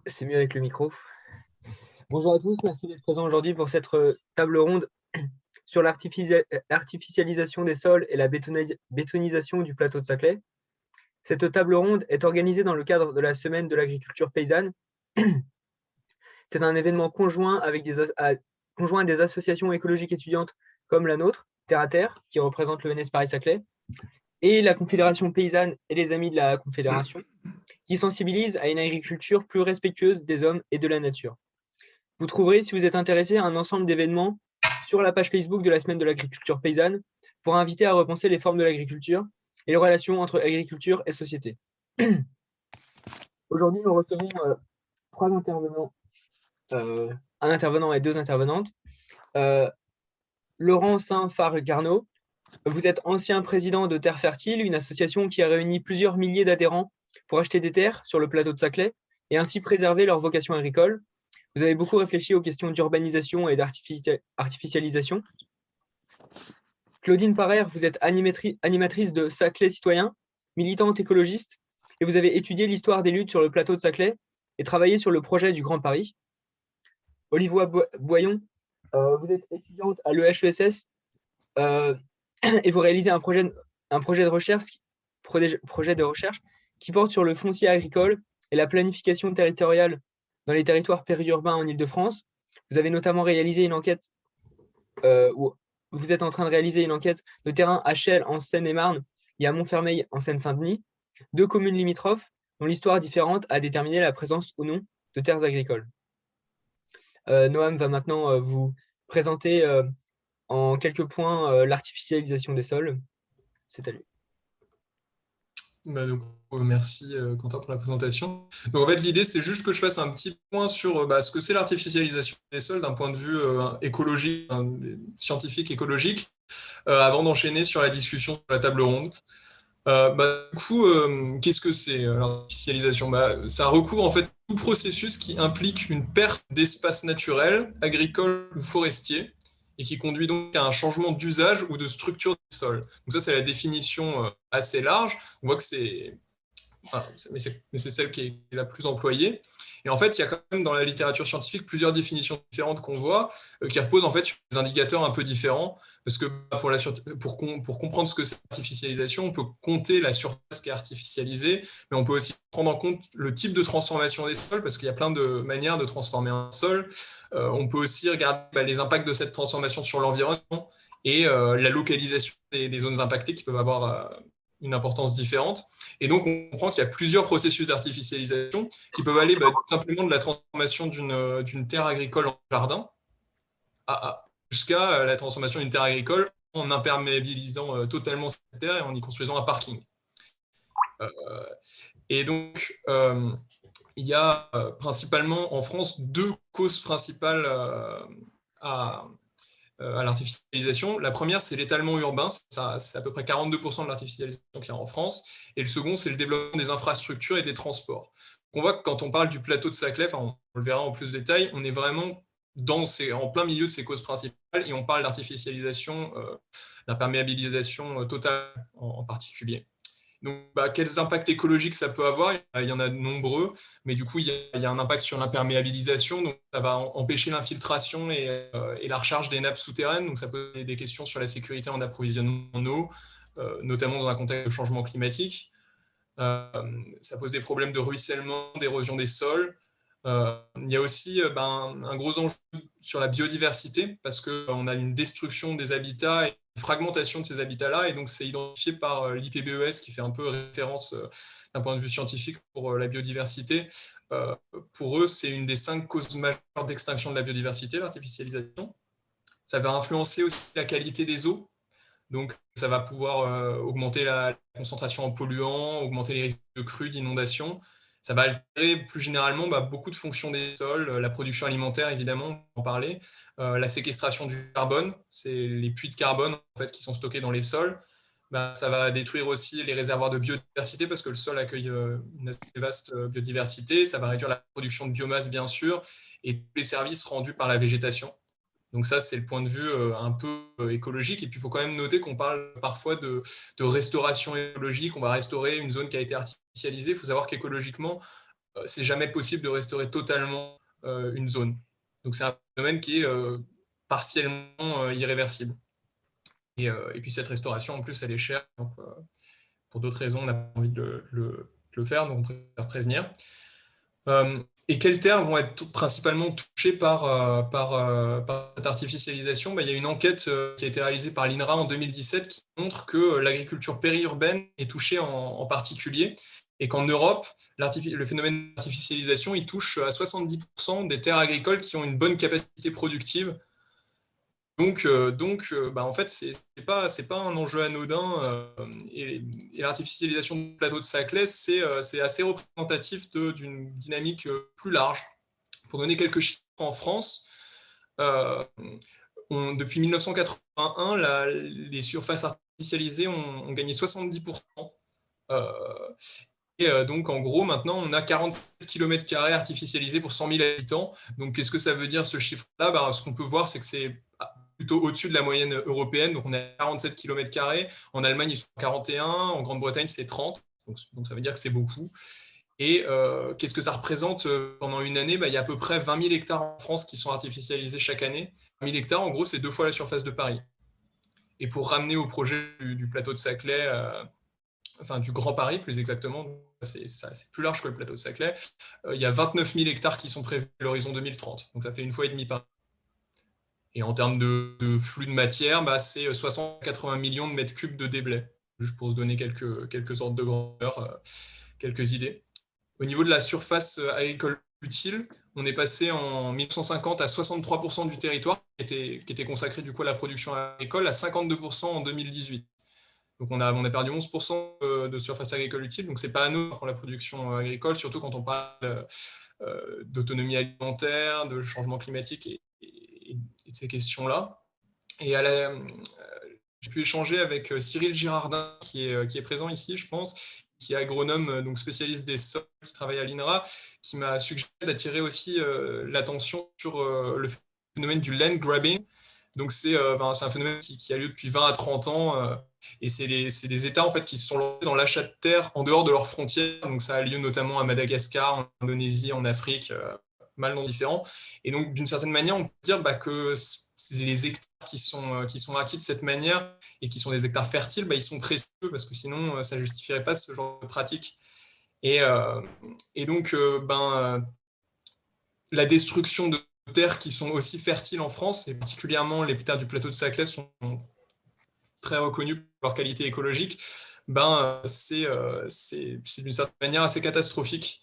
C'est mieux avec le micro. Bonjour à tous, merci d'être présents aujourd'hui pour cette table ronde sur l'artificialisation des sols et la bétonisation du plateau de Saclay. Cette table ronde est organisée dans le cadre de la Semaine de l'agriculture paysanne. C'est un événement conjoint avec des associations écologiques étudiantes comme la nôtre, Terre à Terre, qui représente le NS Paris-Saclay, et la Confédération paysanne et les amis de la Confédération, qui sensibilisent à une agriculture plus respectueuse des hommes et de la nature. Vous trouverez, si vous êtes intéressé, un ensemble d'événements sur la page Facebook de la Semaine de l'agriculture paysanne pour inviter à repenser les formes de l'agriculture et les relations entre agriculture et société. Aujourd'hui, nous recevons trois intervenants, un intervenant et deux intervenantes. Laurent Saint-Phare-Garneau, vous êtes ancien président de Terre Fertile, une association qui a réuni plusieurs milliers d'adhérents pour acheter des terres sur le plateau de Saclay et ainsi préserver leur vocation agricole. Vous avez beaucoup réfléchi aux questions d'urbanisation et d'artificialisation. Claudine Parrer, vous êtes animatrice de Saclay Citoyen, militante écologiste, et vous avez étudié l'histoire des luttes sur le plateau de Saclay et travaillé sur le projet du Grand Paris. Olivier Boyon, vous êtes étudiante à l'EHESS et vous réalisez un projet de recherche qui porte sur le foncier agricole et la planification territoriale dans les territoires périurbains en Île-de-France. Vous avez notamment réalisé une enquête, vous êtes en train de réaliser une enquête de terrain à Chelles en Seine-et-Marne et à Montfermeil en Seine-Saint-Denis, deux communes limitrophes dont l'histoire différente a déterminé la présence ou non de terres agricoles. Noam va maintenant vous présenter en quelques points l'artificialisation des sols. C'est à lui. Merci Quentin pour la présentation. Donc en fait l'idée c'est juste que je fasse un petit point sur ce que c'est l'artificialisation des sols d'un point de vue écologique, scientifique écologique, avant d'enchaîner sur la discussion sur la table ronde. Du coup, qu'est-ce que c'est l'artificialisation ? Ça recouvre en fait tout processus qui implique une perte d'espace naturel, agricole ou forestier, et qui conduit donc à un changement d'usage ou de structure des sols. Donc ça, c'est la définition assez large. On voit que c'est celle qui est la plus employée. Et en fait, il y a quand même dans la littérature scientifique plusieurs définitions différentes qu'on voit, qui reposent en fait sur des indicateurs un peu différents. Parce que pour comprendre ce que c'est l'artificialisation, on peut compter la surface qui est artificialisée, mais on peut aussi prendre en compte le type de transformation des sols, parce qu'il y a plein de manières de transformer un sol. On peut aussi regarder les impacts de cette transformation sur l'environnement et la localisation des zones impactées qui peuvent avoir une importance différente. Et donc, on comprend qu'il y a plusieurs processus d'artificialisation qui peuvent aller tout simplement de la transformation d'une terre agricole en jardin jusqu'à la transformation d'une terre agricole en imperméabilisant totalement cette terre et en y construisant un parking. Et donc, il y a principalement en France deux causes principales à l'artificialisation. La première, c'est l'étalement urbain, c'est à peu près 42% de l'artificialisation qu'il y a en France, et le second, c'est le développement des infrastructures et des transports. On voit que quand on parle du plateau de Saclay, on le verra en plus de détail, on est vraiment en plein milieu de ces causes principales, et on parle d'artificialisation, d'imperméabilisation totale en particulier. Donc, quels impacts écologiques ça peut avoir ? Il y en a de nombreux, mais du coup, il y a un impact sur l'imperméabilisation, donc ça va empêcher l'infiltration et la recharge des nappes souterraines, donc ça pose des questions sur la sécurité en approvisionnement en eau, notamment dans un contexte de changement climatique. Ça pose des problèmes de ruissellement, d'érosion des sols. Il y a aussi un gros enjeu sur la biodiversité, parce qu'on a une destruction des habitats et une fragmentation de ces habitats-là, et donc c'est identifié par l'IPBES, qui fait un peu référence d'un point de vue scientifique pour la biodiversité. Pour eux, c'est une des 5 causes majeures d'extinction de la biodiversité, l'artificialisation. Ça va influencer aussi la qualité des eaux. Donc, ça va pouvoir augmenter la concentration en polluants, augmenter les risques de crues, d'inondations. Ça va altérer plus généralement beaucoup de fonctions des sols, la production alimentaire, évidemment, on va en parler, la séquestration du carbone, c'est les puits de carbone en fait, qui sont stockés dans les sols. Ça va détruire aussi les réservoirs de biodiversité, parce que le sol accueille une assez vaste biodiversité. Ça va réduire la production de biomasse, bien sûr, et tous les services rendus par la végétation. Donc ça, c'est le point de vue un peu écologique. Et puis, il faut quand même noter qu'on parle parfois de restauration écologique. On va restaurer une zone qui a été artificialisée. Il faut savoir qu'écologiquement, c'est jamais possible de restaurer totalement une zone. Donc c'est un phénomène qui est partiellement irréversible. Et puis cette restauration, en plus, elle est chère. Donc, pour d'autres raisons, on n'a pas envie de le faire, donc on préfère prévenir. Et quelles terres vont être principalement touchées par cette artificialisation? Il y a une enquête qui a été réalisée par l'INRA en 2017 qui montre que l'agriculture périurbaine est touchée en particulier, et qu'en Europe, le phénomène d'artificialisation, il touche à 70% des terres agricoles qui ont une bonne capacité productive. Donc, en fait, c'est pas un enjeu anodin. Et l'artificialisation du plateau de Saclay, c'est assez représentatif d'une dynamique plus large. Pour donner quelques chiffres, en France, depuis 1981, les surfaces artificialisées ont gagné 70%. Et donc, en gros, maintenant, on a 47 km² artificialisés pour 100 000 habitants. Donc, qu'est-ce que ça veut dire, ce chiffre-là? Ce qu'on peut voir, c'est que c'est plutôt au-dessus de la moyenne européenne. Donc, on a 47 km². En Allemagne, ils sont 41. En Grande-Bretagne, c'est 30. Donc, ça veut dire que c'est beaucoup. Et qu'est-ce que ça représente pendant une année? Il y a à peu près 20 000 hectares en France qui sont artificialisés chaque année. 20 000 hectares, en gros, c'est 2 fois la surface de Paris. Et pour ramener au projet du plateau de Saclay, enfin du Grand Paris plus exactement, c'est plus large que le plateau de Saclay, il y a 29 000 hectares qui sont prévus à l'horizon 2030. Donc ça fait 1,5 fois Paris. Et en termes de flux de matière, c'est 680 millions de mètres cubes de déblais, juste pour se donner quelques ordres de grandeur, quelques idées. Au niveau de la surface agricole utile, on est passé en 1950 à 63% du territoire qui était consacré du coup à la production agricole, à 52% en 2018. Donc on a perdu 11% de surface agricole utile, donc c'est pas anodin pour la production agricole, surtout quand on parle d'autonomie alimentaire, de changement climatique et de ces questions-là. Et j'ai pu échanger avec Cyril Girardin, qui est présent ici, je pense, qui est agronome, donc spécialiste des sols, qui travaille à l'INRA, qui m'a suggéré d'attirer aussi l'attention sur le phénomène du land grabbing. Donc c'est un phénomène qui a lieu depuis 20 à 30 ans, et c'est des États en fait qui se sont lancés dans l'achat de terres en dehors de leurs frontières. Donc ça a lieu notamment à Madagascar, en Indonésie, en Afrique, mal non différents. Et donc d'une certaine manière, on peut dire que les hectares qui sont acquis de cette manière et qui sont des hectares fertiles, ils sont précieux parce que sinon ça ne justifierait pas ce genre de pratique. Et donc la destruction de terres qui sont aussi fertiles en France, et particulièrement les terres du plateau de Saclay sont très reconnues pour leur qualité écologique, c'est d'une certaine manière assez catastrophique.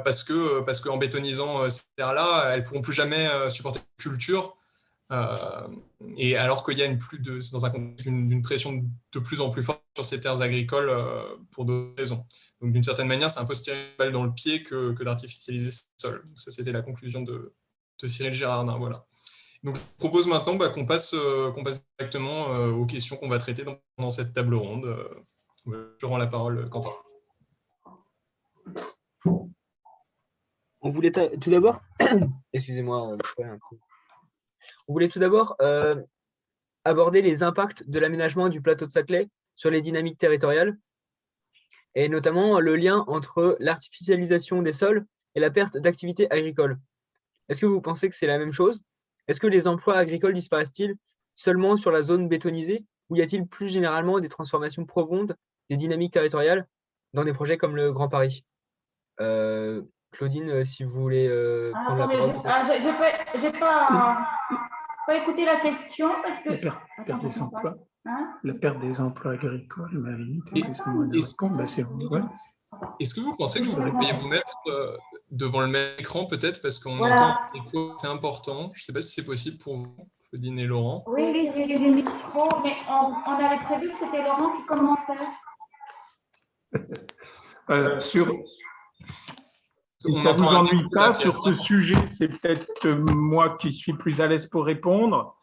Parce qu'en bétonisant ces terres-là, elles ne pourront plus jamais supporter de culture. Et alors qu'il y a dans un contexte d'une pression de plus en plus forte sur ces terres agricoles pour d'autres raisons. Donc d'une certaine manière, c'est un peu se tirer une balle dans le pied que d'artificialiser ce sol. Donc ça, c'était la conclusion de Cyril Girardin. Voilà. Donc je propose maintenant qu'on passe directement aux questions qu'on va traiter dans cette table ronde. Je rends la parole, Quentin. On voulait tout d'abord, excusez-moi, on voulait tout d'abord aborder les impacts de l'aménagement du plateau de Saclay sur les dynamiques territoriales, et notamment le lien entre l'artificialisation des sols et la perte d'activité agricole. Est-ce que vous pensez que c'est la même chose? Est-ce que les emplois agricoles disparaissent-ils seulement sur la zone bétonisée, ou y a-t-il plus généralement des transformations profondes des dynamiques territoriales dans des projets comme le Grand Paris? Claudine, si vous voulez prendre la parole. J'ai pas écouté la question parce que la perte des emplois. La perte des emplois agricoles, Marie, Est-ce que vous pensez que vous pourriez vous mettre devant le même écran peut-être, parce qu'on entend un écho, c'est important. Je ne sais pas si c'est possible pour vous, Claudine et Laurent. Oui, j'ai le micro, mais on avait prévu que c'était Laurent qui commençait. Si ça ne vous ennuie pas, sur ce sujet, c'est peut-être moi qui suis plus à l'aise pour répondre.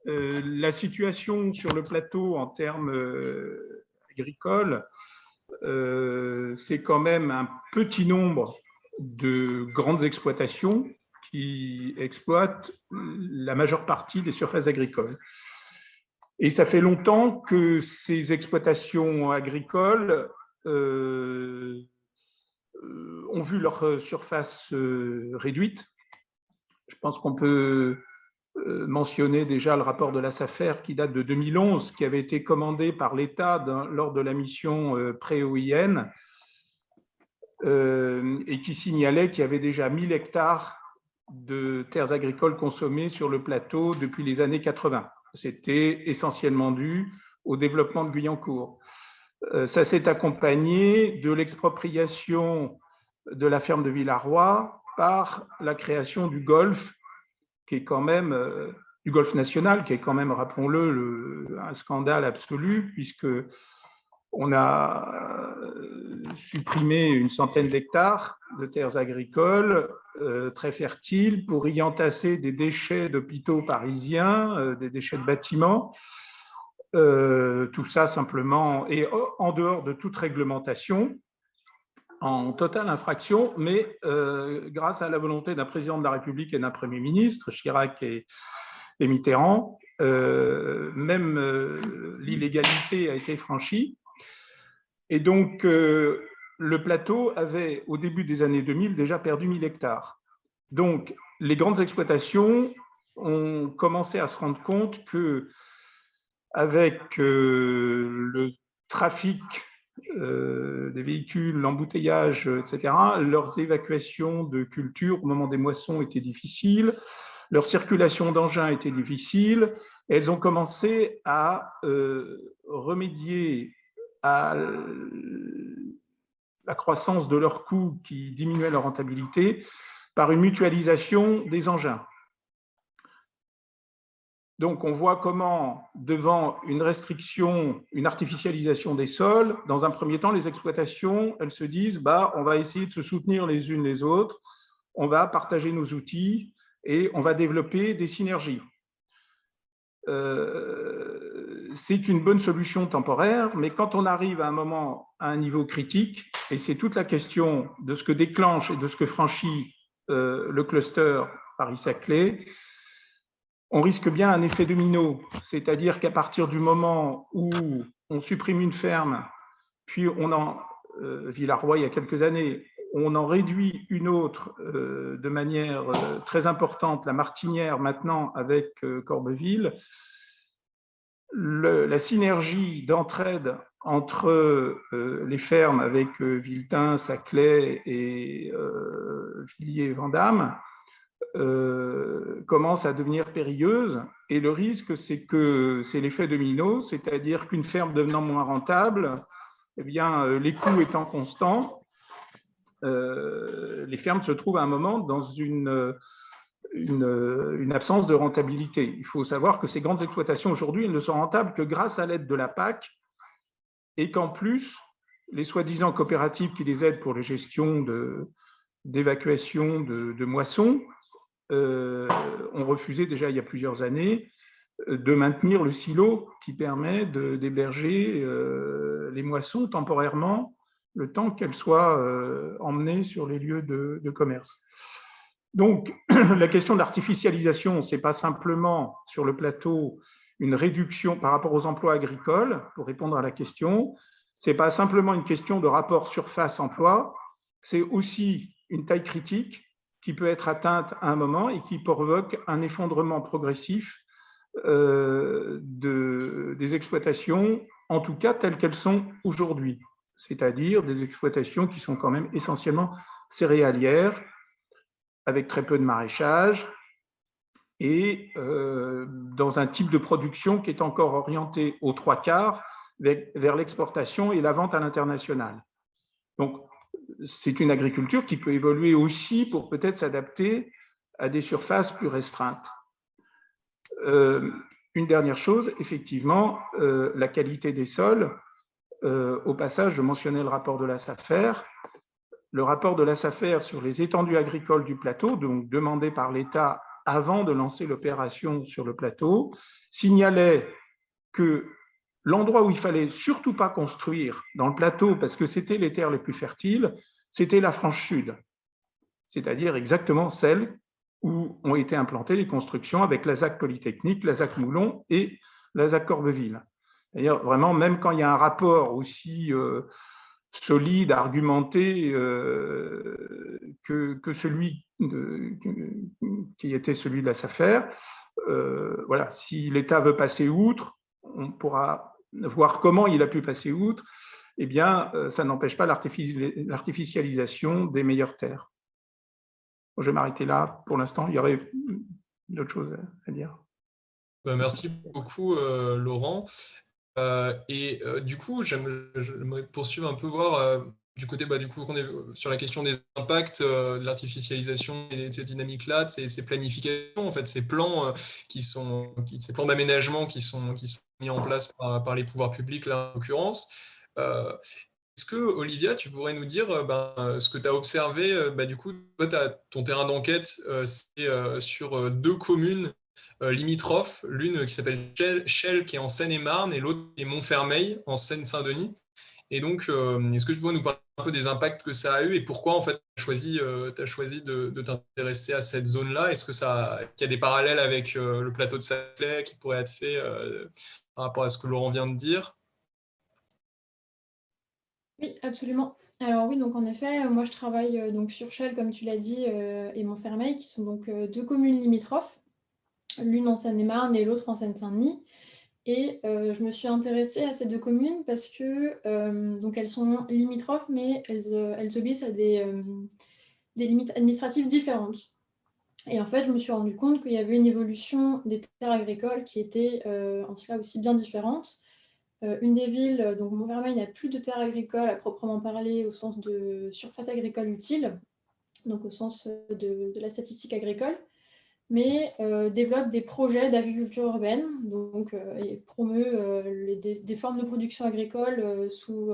La situation sur le plateau en termes agricoles, c'est quand même un petit nombre de grandes exploitations qui exploitent la majeure partie des surfaces agricoles. Et ça fait longtemps que ces exploitations agricoles ont vu leur surface réduite. Je pense qu'on peut mentionner déjà le rapport de la SAFER qui date de 2011, qui avait été commandé par l'État lors de la mission pré-OIN et qui signalait qu'il y avait déjà 1000 hectares de terres agricoles consommées sur le plateau depuis les années 80. C'était essentiellement dû au développement de Guyancourt. Ça s'est accompagné de l'expropriation de la ferme de Villarroy par la création du golfe, qui est quand même du golfe national, qui est quand même, rappelons-le, un scandale absolu, puisque on a supprimé une centaine d'hectares de terres agricoles très fertiles pour y entasser des déchets d'hôpitaux parisiens, des déchets de bâtiments. Tout ça simplement et en dehors de toute réglementation, en totale infraction, mais grâce à la volonté d'un président de la République et d'un Premier ministre, Chirac et Mitterrand, même l'illégalité a été franchie. Et donc, le plateau avait, au début des années 2000, déjà perdu 1000 hectares. Donc, les grandes exploitations ont commencé à se rendre compte que avec le trafic des véhicules, l'embouteillage, etc., leurs évacuations de cultures au moment des moissons étaient difficiles, leur circulation d'engins était difficile, et elles ont commencé à remédier à la croissance de leurs coûts qui diminuait leur rentabilité par une mutualisation des engins. Donc, on voit comment, devant une restriction, une artificialisation des sols, dans un premier temps, les exploitations, elles se disent on va essayer de se soutenir les unes les autres, on va partager nos outils et on va développer des synergies. C'est une bonne solution temporaire, mais quand on arrive à un moment, à un niveau critique, et c'est toute la question de ce que déclenche et de ce que franchit le cluster Paris-Saclay, on risque bien un effet domino, c'est-à-dire qu'à partir du moment où on supprime une ferme, puis Villarroy il y a quelques années, on en réduit une autre de manière très importante, la Martinière maintenant avec Corbeville, la synergie d'entraide entre les fermes avec Villetin, Saclay et Villiers-Vandamme commence à devenir périlleuse, et le risque, c'est que c'est l'effet domino, c'est-à-dire qu'une ferme devenant moins rentable, eh bien, les coûts étant constants, les fermes se trouvent à un moment dans une absence de rentabilité. Il faut savoir que ces grandes exploitations aujourd'hui, elles ne sont rentables que grâce à l'aide de la PAC, et qu'en plus, les soi-disant coopératives qui les aident pour les gestions d'évacuation de moissons ont refusé déjà il y a plusieurs années de maintenir le silo qui permet d'héberger les moissons temporairement le temps qu'elles soient emmenées sur les lieux de commerce. Donc, la question de l'artificialisation, ce n'est pas simplement sur le plateau une réduction par rapport aux emplois agricoles, pour répondre à la question, ce n'est pas simplement une question de rapport surface-emploi, c'est aussi une taille critique qui peut être atteinte à un moment et qui provoque un effondrement progressif des exploitations, en tout cas telles qu'elles sont aujourd'hui, c'est-à-dire des exploitations qui sont quand même essentiellement céréalières, avec très peu de maraîchage, et dans un type de production qui est encore orienté aux 3/4 vers l'exportation et la vente à l'international. Donc, c'est une agriculture qui peut évoluer aussi pour peut-être s'adapter à des surfaces plus restreintes. Une dernière chose, effectivement, la qualité des sols. Au passage, je mentionnais le rapport de la SAFER. Le rapport de la SAFER sur les étendues agricoles du plateau, donc demandé par l'État avant de lancer l'opération sur le plateau, signalait que l'endroit où il fallait surtout pas construire dans le plateau, parce que c'était les terres les plus fertiles, c'était la frange sud, c'est-à-dire exactement celle où ont été implantées les constructions avec la ZAC Polytechnique, la ZAC Moulon et la ZAC Corbeville. D'ailleurs, vraiment, même quand il y a un rapport aussi solide, argumenté que celui qui était celui de la SAFER. Voilà, si l'État veut passer outre, on pourra voir comment il a pu passer outre. Eh bien, ça n'empêche pas l'artificialisation des meilleures terres. Je vais m'arrêter là pour l'instant. Il y aurait d'autres choses à dire. Merci beaucoup, Laurent. Du coup, j'aimerais poursuivre un peu, voir du côté, du coup, qu'on est sur la question des impacts de l'artificialisation et de ces dynamiques-là, de ces planifications, en fait, ces plans ces plans d'aménagement qui sont mis en place par les pouvoirs publics, là, en l'occurrence. Est-ce que, Olivia, tu pourrais nous dire ce que tu as observé? Du coup, toi, ton terrain d'enquête, c'est sur 2 communes limitrophes, l'une qui s'appelle Chelles, qui est en Seine-et-Marne, et l'autre qui est Montfermeil, en Seine-Saint-Denis. Et donc, est-ce que tu peux nous parler un peu des impacts que ça a eu et pourquoi en fait tu as choisi de t'intéresser à cette zone-là? Est-ce qu'il y a des parallèles avec le plateau de Saclay qui pourraient être faits par rapport à ce que Laurent vient de dire? Oui, absolument. Alors oui, donc en effet, moi je travaille donc sur Chelles, comme tu l'as dit, et Montfermeil, qui sont donc 2 communes limitrophes, l'une en Seine-et-Marne et l'autre en Seine-Saint-Denis. Et je me suis intéressée à ces 2 communes parce que donc elles sont limitrophes, mais elles obéissent à des limites administratives différentes. Et en fait, je me suis rendu compte qu'il y avait une évolution des terres agricoles qui était en cela aussi bien différente. Une des villes, donc Montfermeil, n'a plus de terres agricoles à proprement parler au sens de surface agricole utile, donc au sens de la statistique agricole, mais développe des projets d'agriculture urbaine, donc, et promeut des formes de production agricole sous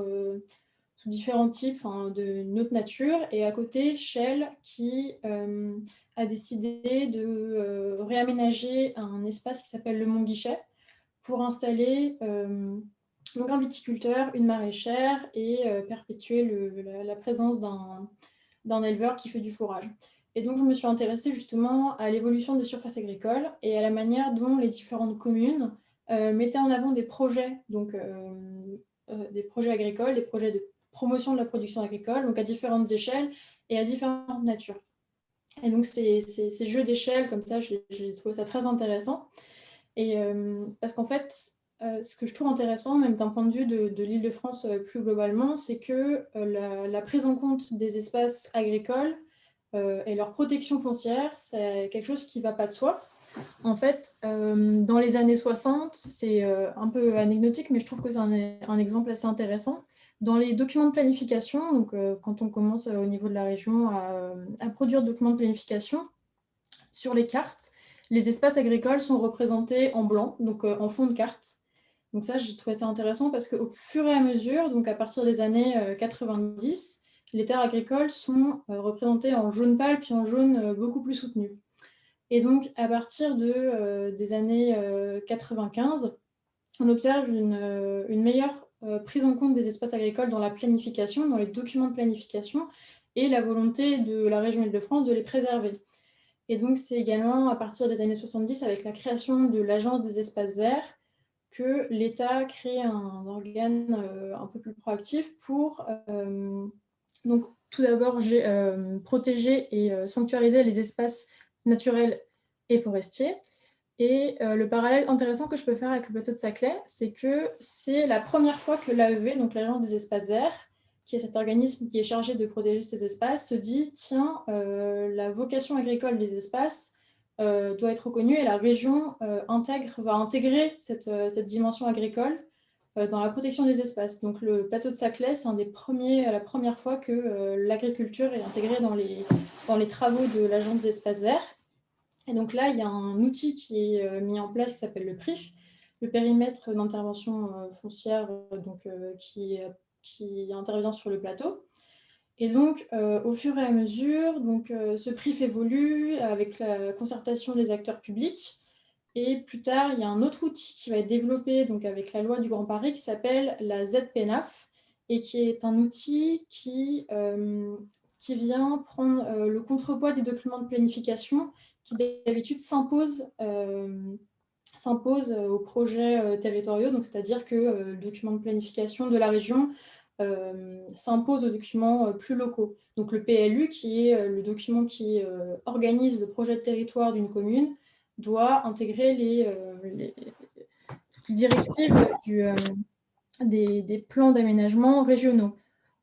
différents types d'une autre nature. Et à côté, Shell, qui a décidé de réaménager un espace qui s'appelle le Mont Guichet pour installer donc un viticulteur, une maraîchère et perpétuer la présence d'un éleveur qui fait du fourrage. Et donc, je me suis intéressée justement à l'évolution des surfaces agricoles et à la manière dont les différentes communes mettaient en avant des projets, donc des projets agricoles, des projets de promotion de la production agricole, donc à différentes échelles et à différentes natures. Et donc, ces jeux d'échelle, comme ça, j'ai trouvé ça très intéressant. Et parce qu'en fait, ce que je trouve intéressant, même d'un point de vue de l'Île-de-France plus globalement, c'est que la prise en compte des espaces agricoles et leur protection foncière, c'est quelque chose qui ne va pas de soi. En fait, dans les années 60, c'est un peu anecdotique, mais je trouve que c'est un exemple assez intéressant. Dans les documents de planification, donc quand on commence au niveau de la région à produire de documents de planification, sur les cartes, les espaces agricoles sont représentés en blanc, donc en fond de carte. Donc ça, j'ai trouvé ça intéressant parce qu'au fur et à mesure, donc à partir des années 90, les terres agricoles sont représentées en jaune pâle puis en jaune beaucoup plus soutenu. Et donc, à partir des années 95, on observe une meilleure prise en compte des espaces agricoles dans la planification, dans les documents de planification, et la volonté de la région Île-de-France de les préserver. Et donc, c'est également à partir des années 70, avec la création de l'Agence des espaces verts, que l'État crée un organe un peu plus proactif pour donc, tout d'abord protéger et sanctuariser les espaces naturels et forestiers. Et le parallèle intéressant que je peux faire avec le plateau de Saclay, c'est que c'est la première fois que l'AEV, donc l'Agence des espaces verts, qui est cet organisme qui est chargé de protéger ces espaces, se dit, tiens, la vocation agricole des espaces doit être reconnue et la région va intégrer cette dimension agricole dans la protection des espaces. Donc le plateau de Saclay, c'est la première fois que l'agriculture est intégrée dans les travaux de l'Agence des espaces verts. Et donc là, il y a un outil qui est mis en place qui s'appelle le PRIF, le périmètre d'intervention foncière qui intervient sur le plateau. Et donc, au fur et à mesure, ce PRIF évolue avec la concertation des acteurs publics. Et plus tard, il y a un autre outil qui va être développé donc, avec la loi du Grand Paris qui s'appelle la ZPNAF et qui est un outil qui vient prendre le contrepoids des documents de planification qui d'habitude s'imposent aux projets territoriaux. Donc, c'est-à-dire que le document de planification de la région s'impose aux documents plus locaux. Donc le PLU, qui est le document qui organise le projet de territoire d'une commune, doit intégrer les directives des plans d'aménagement régionaux.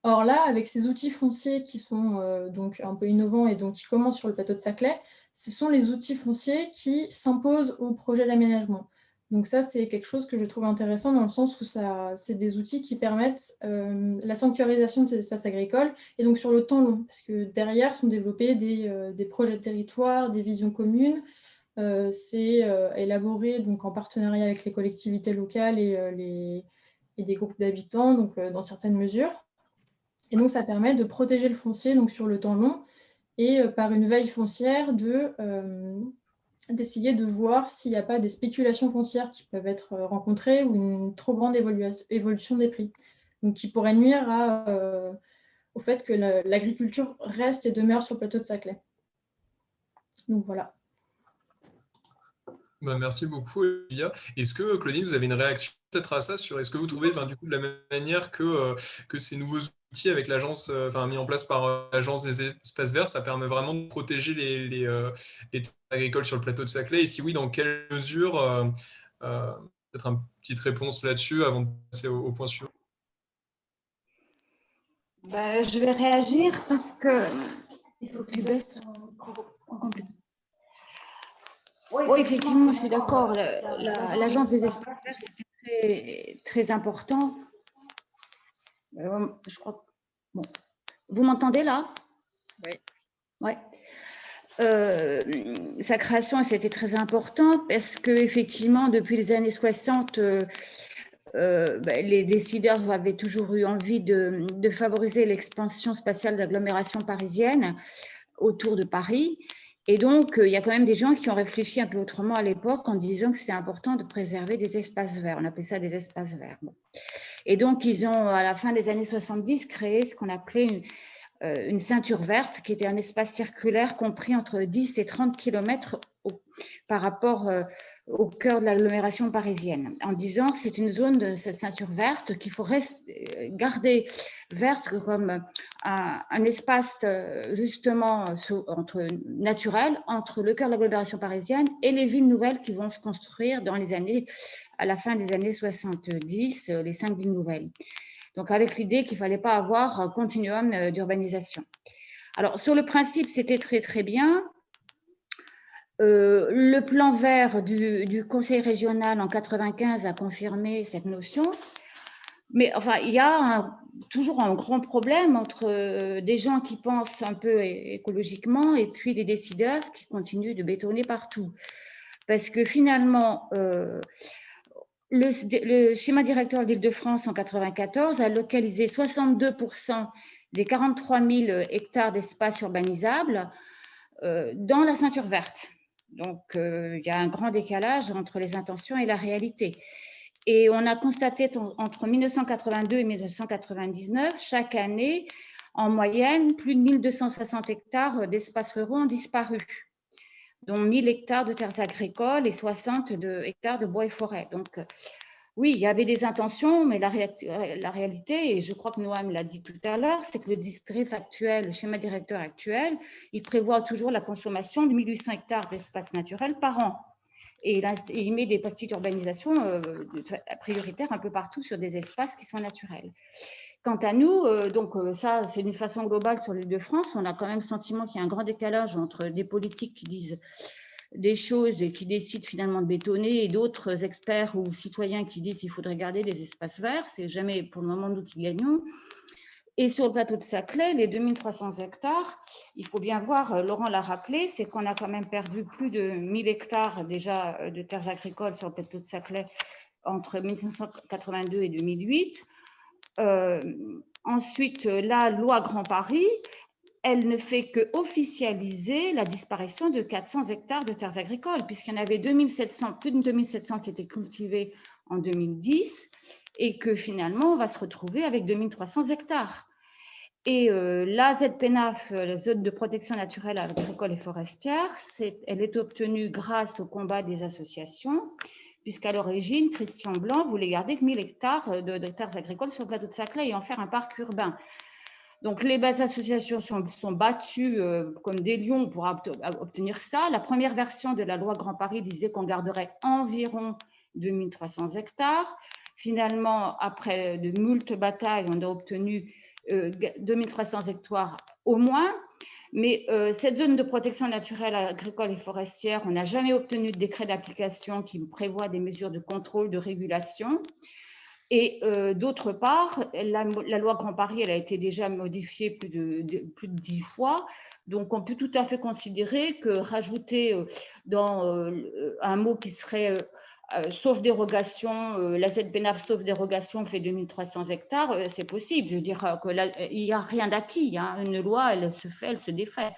Or là, avec ces outils fonciers qui sont donc un peu innovants et donc qui commencent sur le plateau de Saclay, ce sont les outils fonciers qui s'imposent au projet d'aménagement. Donc ça, c'est quelque chose que je trouve intéressant dans le sens où c'est des outils qui permettent la sanctuarisation de ces espaces agricoles et donc sur le temps long, parce que derrière sont développés des projets de territoire, des visions communes. C'est élaboré donc, en partenariat avec les collectivités locales et des groupes d'habitants, donc dans certaines mesures. Et donc, ça permet de protéger le foncier donc, sur le temps long et par une veille foncière d'essayer de voir s'il n'y a pas des spéculations foncières qui peuvent être rencontrées ou une trop grande évolution des prix, donc qui pourrait nuire au fait que l'agriculture reste et demeure sur le plateau de Saclay. Donc voilà. Merci beaucoup, Olivia. Est-ce que, Claudine, vous avez une réaction peut-être à ça sur est-ce que vous trouvez du coup, de la même manière que ces nouveaux outils avec l'agence, mis en place par l'agence des espaces verts, ça permet vraiment de protéger les terres agricoles sur le plateau de Saclay? Et si oui, dans quelle mesure? Peut-être une petite réponse là-dessus avant de passer au point suivant. Je vais réagir parce que il faut que tu baisses en complément. Oui, effectivement, je suis d'accord. L'agence des espaces verts, c'était très important. Je crois. Bon. Vous m'entendez là? Oui. Ouais. Sa création, c'était très important parce que effectivement, depuis les années 60, les décideurs avaient toujours eu envie de favoriser l'expansion spatiale de l'agglomération parisienne autour de Paris. Et donc, il y a quand même des gens qui ont réfléchi un peu autrement à l'époque en disant que c'était important de préserver des espaces verts. On appelait ça des espaces verts. Bon. Et donc, ils ont, à la fin des années 70, créé ce qu'on appelait une ceinture verte, qui était un espace circulaire compris entre 10 et 30 km par rapport au cœur de l'agglomération parisienne, en disant que c'est une zone de cette ceinture verte qu'il faut garder verte comme un espace justement naturel entre le cœur de l'agglomération parisienne et les villes nouvelles qui vont se construire à la fin des années 70, les 5 villes nouvelles. Donc, avec l'idée qu'il ne fallait pas avoir un continuum d'urbanisation. Alors, sur le principe, c'était très, très bien. Le plan vert du Conseil régional en 1995 a confirmé cette notion. Mais enfin, il y a toujours un grand problème entre des gens qui pensent un peu écologiquement et puis des décideurs qui continuent de bétonner partout. Parce que finalement, le schéma directeur d'Île-de-France en 1994 a localisé 62% des 43 000 hectares d'espace urbanisable dans la ceinture verte. Donc, il y a un grand décalage entre les intentions et la réalité. Et on a constaté entre 1982 et 1999, chaque année, en moyenne, plus de 1260 hectares d'espaces ruraux ont disparu, dont 1000 hectares de terres agricoles et 60 hectares de bois et forêts. Donc, oui, il y avait des intentions, mais la réalité, et je crois que Noam l'a dit tout à l'heure, c'est que le district actuel, le schéma directeur actuel, il prévoit toujours la consommation de 1800 hectares d'espace naturel par an. Et il met des petites urbanisations prioritaires un peu partout sur des espaces qui sont naturels. Quant à nous, ça, c'est d'une façon globale sur l'Île-de-France, on a quand même le sentiment qu'il y a un grand décalage entre des politiques qui disent des choses et qui décident finalement de bétonner et d'autres experts ou citoyens qui disent qu'il faudrait garder des espaces verts. C'est jamais pour le moment nous qui gagnons. Et sur le plateau de Saclay, les 2300 hectares, il faut bien voir, Laurent l'a rappelé, c'est qu'on a quand même perdu plus de 1000 hectares déjà de terres agricoles sur le plateau de Saclay entre 1982 et 2008. Ensuite, la loi Grand Paris, elle ne fait qu'officialiser la disparition de 400 hectares de terres agricoles, puisqu'il y en avait plus de 2700 qui étaient cultivés en 2010, et que finalement, on va se retrouver avec 2300 hectares. Et la ZPNAF, la zone de protection naturelle agricole et forestière, elle est obtenue grâce au combat des associations, puisqu'à l'origine, Christian Blanc voulait garder que 1000 hectares de terres agricoles sur le plateau de Saclay et en faire un parc urbain. Donc, les bases associations sont battues comme des lions pour obtenir ça. La première version de la loi Grand Paris disait qu'on garderait environ 2300 hectares. Finalement, après de moultes batailles, on a obtenu 2300 hectares au moins. Mais cette zone de protection naturelle, agricole et forestière, on n'a jamais obtenu de décret d'application qui prévoit des mesures de contrôle, de régulation. Et d'autre part, la loi Grand Paris, elle a été déjà modifiée plus de 10 fois. Donc, on peut tout à fait considérer que rajouter dans un mot qui serait sauf dérogation, la ZBNAF sauf dérogation fait 2300 hectares, c'est possible. Je veux dire qu'il n'y a rien d'acquis. Hein. Une loi, elle se fait, elle se défait.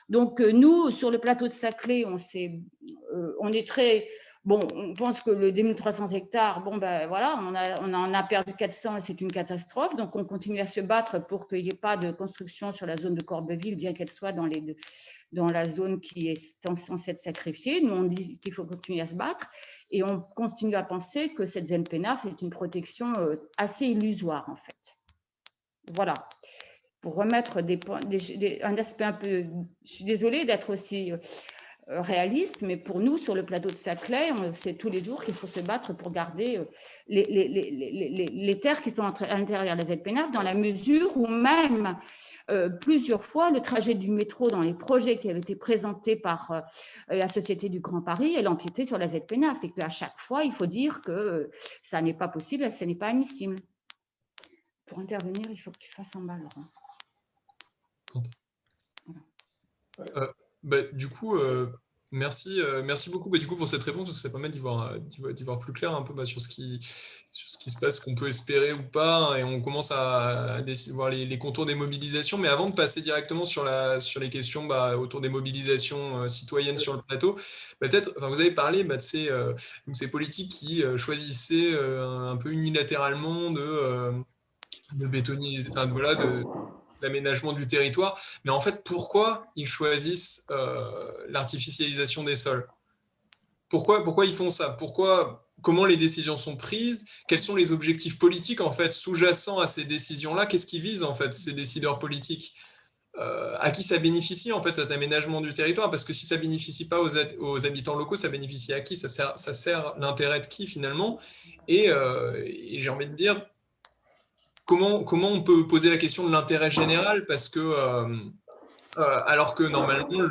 Donc, nous, sur le plateau de Saclay, on est très... Bon, on pense que le 2300 hectares, bon, ben voilà, on en a perdu 400 et c'est une catastrophe. Donc, on continue à se battre pour qu'il n'y ait pas de construction sur la zone de Corbeville, bien qu'elle soit dans la zone qui est censée être sacrifiée. Nous, on dit qu'il faut continuer à se battre et on continue à penser que cette ZNPNAF est une protection assez illusoire, en fait. Voilà. Pour remettre un aspect un peu... Je suis désolée d'être aussi... réaliste, mais pour nous, sur le plateau de Saclay, on sait tous les jours qu'il faut se battre pour garder les terres qui sont à l'intérieur de la ZPNAF, dans la mesure où même plusieurs fois, le trajet du métro dans les projets qui avaient été présentés par la Société du Grand Paris, elle empiétait sur la ZPNAF et qu'à chaque fois, il faut dire que ça n'est pas possible, ça n'est pas admissible. Pour intervenir, il faut que tu fasses en bas, Laurent. Voilà. Du coup, merci beaucoup du coup, pour cette réponse, parce que ça permet d'y voir plus clair un peu sur ce qui se passe, qu'on peut espérer ou pas, et on commence à voir les contours des mobilisations. Mais avant de passer directement sur les questions autour des mobilisations citoyennes sur le plateau, peut-être, vous avez parlé de ces politiques qui choisissaient un peu unilatéralement de bétoniser, l'aménagement du territoire, mais en fait, pourquoi ils choisissent l'artificialisation des sols? Pourquoi ils font ça? Comment les décisions sont prises? Quels sont les objectifs politiques en fait sous-jacents à ces décisions-là? Qu'est-ce qui visent en fait ces décideurs politiques? À qui ça bénéficie en fait cet aménagement du territoire? Parce que si ça bénéficie pas aux habitants locaux, ça bénéficie à qui? Ça sert l'intérêt de qui finalement? Et j'ai envie de dire, comment on peut poser la question de l'intérêt général, parce que alors que normalement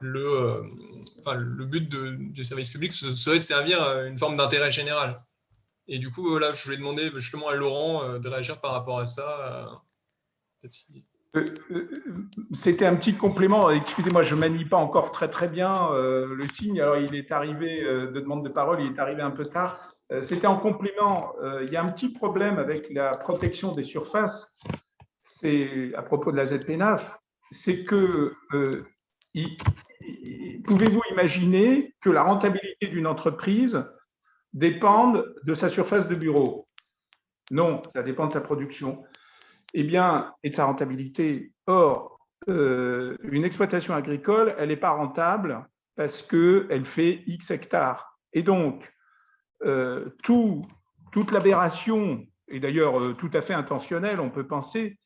le but du service public serait de servir une forme d'intérêt général. Et du coup, là, je voulais demander justement à Laurent de réagir par rapport à ça. C'était un petit complément. Excusez-moi, je ne manie pas encore très bien le signe. Alors, il est arrivé de demande de parole, il est arrivé un peu tard. C'était en complément. Il y a un petit problème avec la protection des surfaces. C'est à propos de la ZPNAF. C'est que pouvez-vous imaginer que la rentabilité d'une entreprise dépende de sa surface de bureau? Non, ça dépend de sa production. Eh bien, et de sa rentabilité. Or, une exploitation agricole, elle n'est pas rentable parce qu'elle fait X hectares. Et donc, toute l'aberration, et d'ailleurs tout à fait intentionnelle, on peut penser,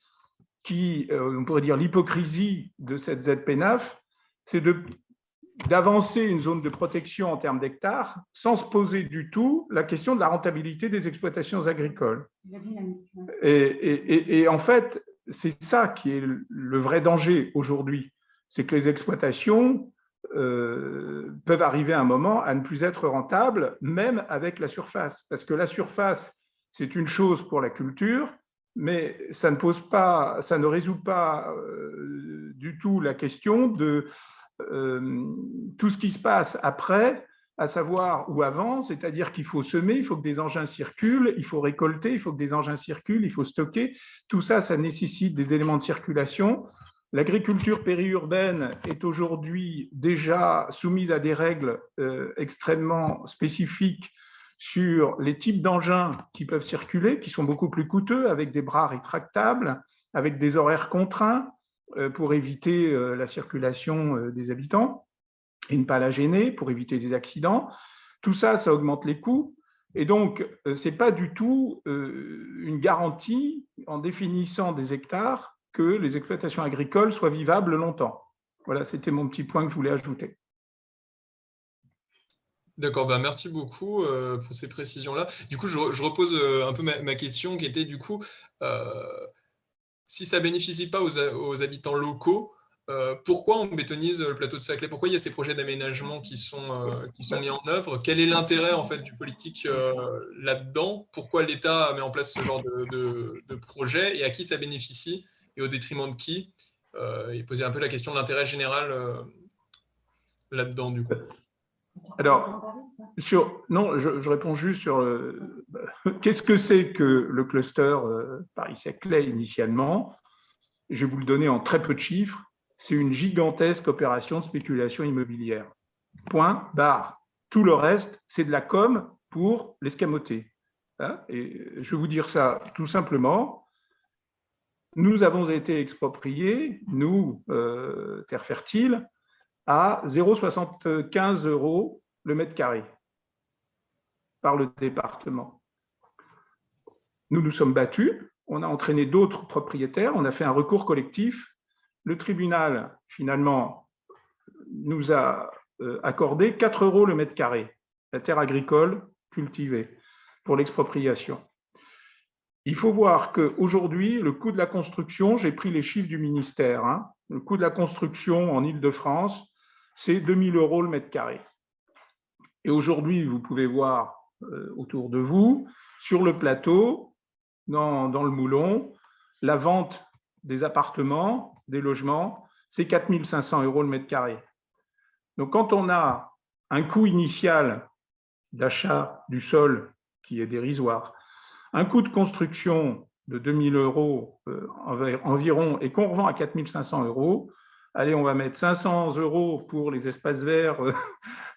on pourrait dire l'hypocrisie de cette ZPNAF, c'est d'avancer une zone de protection en termes d'hectares sans se poser du tout la question de la rentabilité des exploitations agricoles. Et en fait, c'est ça qui est le vrai danger aujourd'hui, c'est que les exploitations peuvent arriver à un moment à ne plus être rentables, même avec la surface. Parce que la surface, c'est une chose pour la culture, mais ça ne résout pas du tout la question de tout ce qui se passe après, à savoir ou avant, c'est-à-dire qu'il faut semer, il faut que des engins circulent, il faut récolter, il faut que des engins circulent, il faut stocker. Tout ça, ça nécessite des éléments de circulation. L'agriculture périurbaine est aujourd'hui déjà soumise à des règles extrêmement spécifiques sur les types d'engins qui peuvent circuler, qui sont beaucoup plus coûteux, avec des bras rétractables, avec des horaires contraints pour éviter la circulation des habitants et ne pas la gêner, pour éviter des accidents. Tout ça, ça augmente les coûts. Et donc, ce n'est pas du tout une garantie en définissant des hectares que les exploitations agricoles soient vivables longtemps. Voilà, c'était mon petit point que je voulais ajouter. D'accord, bah merci beaucoup pour ces précisions-là. Du coup, je repose un peu ma question qui était du coup, si ça ne bénéficie pas aux habitants locaux, pourquoi on bétonise le plateau de Saclay? Pourquoi il y a ces projets d'aménagement qui sont mis en œuvre? Quel est l'intérêt en fait du politique là-dedans? Pourquoi l'État met en place ce genre de projet et à qui ça bénéficie et au détriment de qui? Il posait un peu la question de l'intérêt général là-dedans du coup. Alors, non, je réponds juste sur qu'est-ce que c'est que le cluster Paris-Saclay initialement? Je vais vous le donner en très peu de chiffres. C'est une gigantesque opération de spéculation immobilière. Point, barre. Tout le reste, c'est de la com pour l'escamoter. Hein? Et je vais vous dire ça tout simplement. Nous avons été expropriés, nous, Terre Fertile, à 0,75 € le mètre carré par le département. Nous nous sommes battus, on a entraîné d'autres propriétaires, on a fait un recours collectif. Le tribunal, finalement, nous a accordé 4 € le mètre carré, la terre agricole cultivée, pour l'expropriation. Il faut voir qu'aujourd'hui, le coût de la construction, j'ai pris les chiffres du ministère, hein, le coût de la construction en Île-de-France, c'est 2 000 € le mètre carré. Et aujourd'hui, vous pouvez voir autour de vous, sur le plateau, dans le Moulon, la vente des appartements, des logements, c'est 4 500 € le mètre carré. Donc, quand on a un coût initial d'achat du sol qui est dérisoire, un coût de construction de 2 000 € environ et qu'on revend à 4 500 €, allez, on va mettre 500 € pour les espaces verts,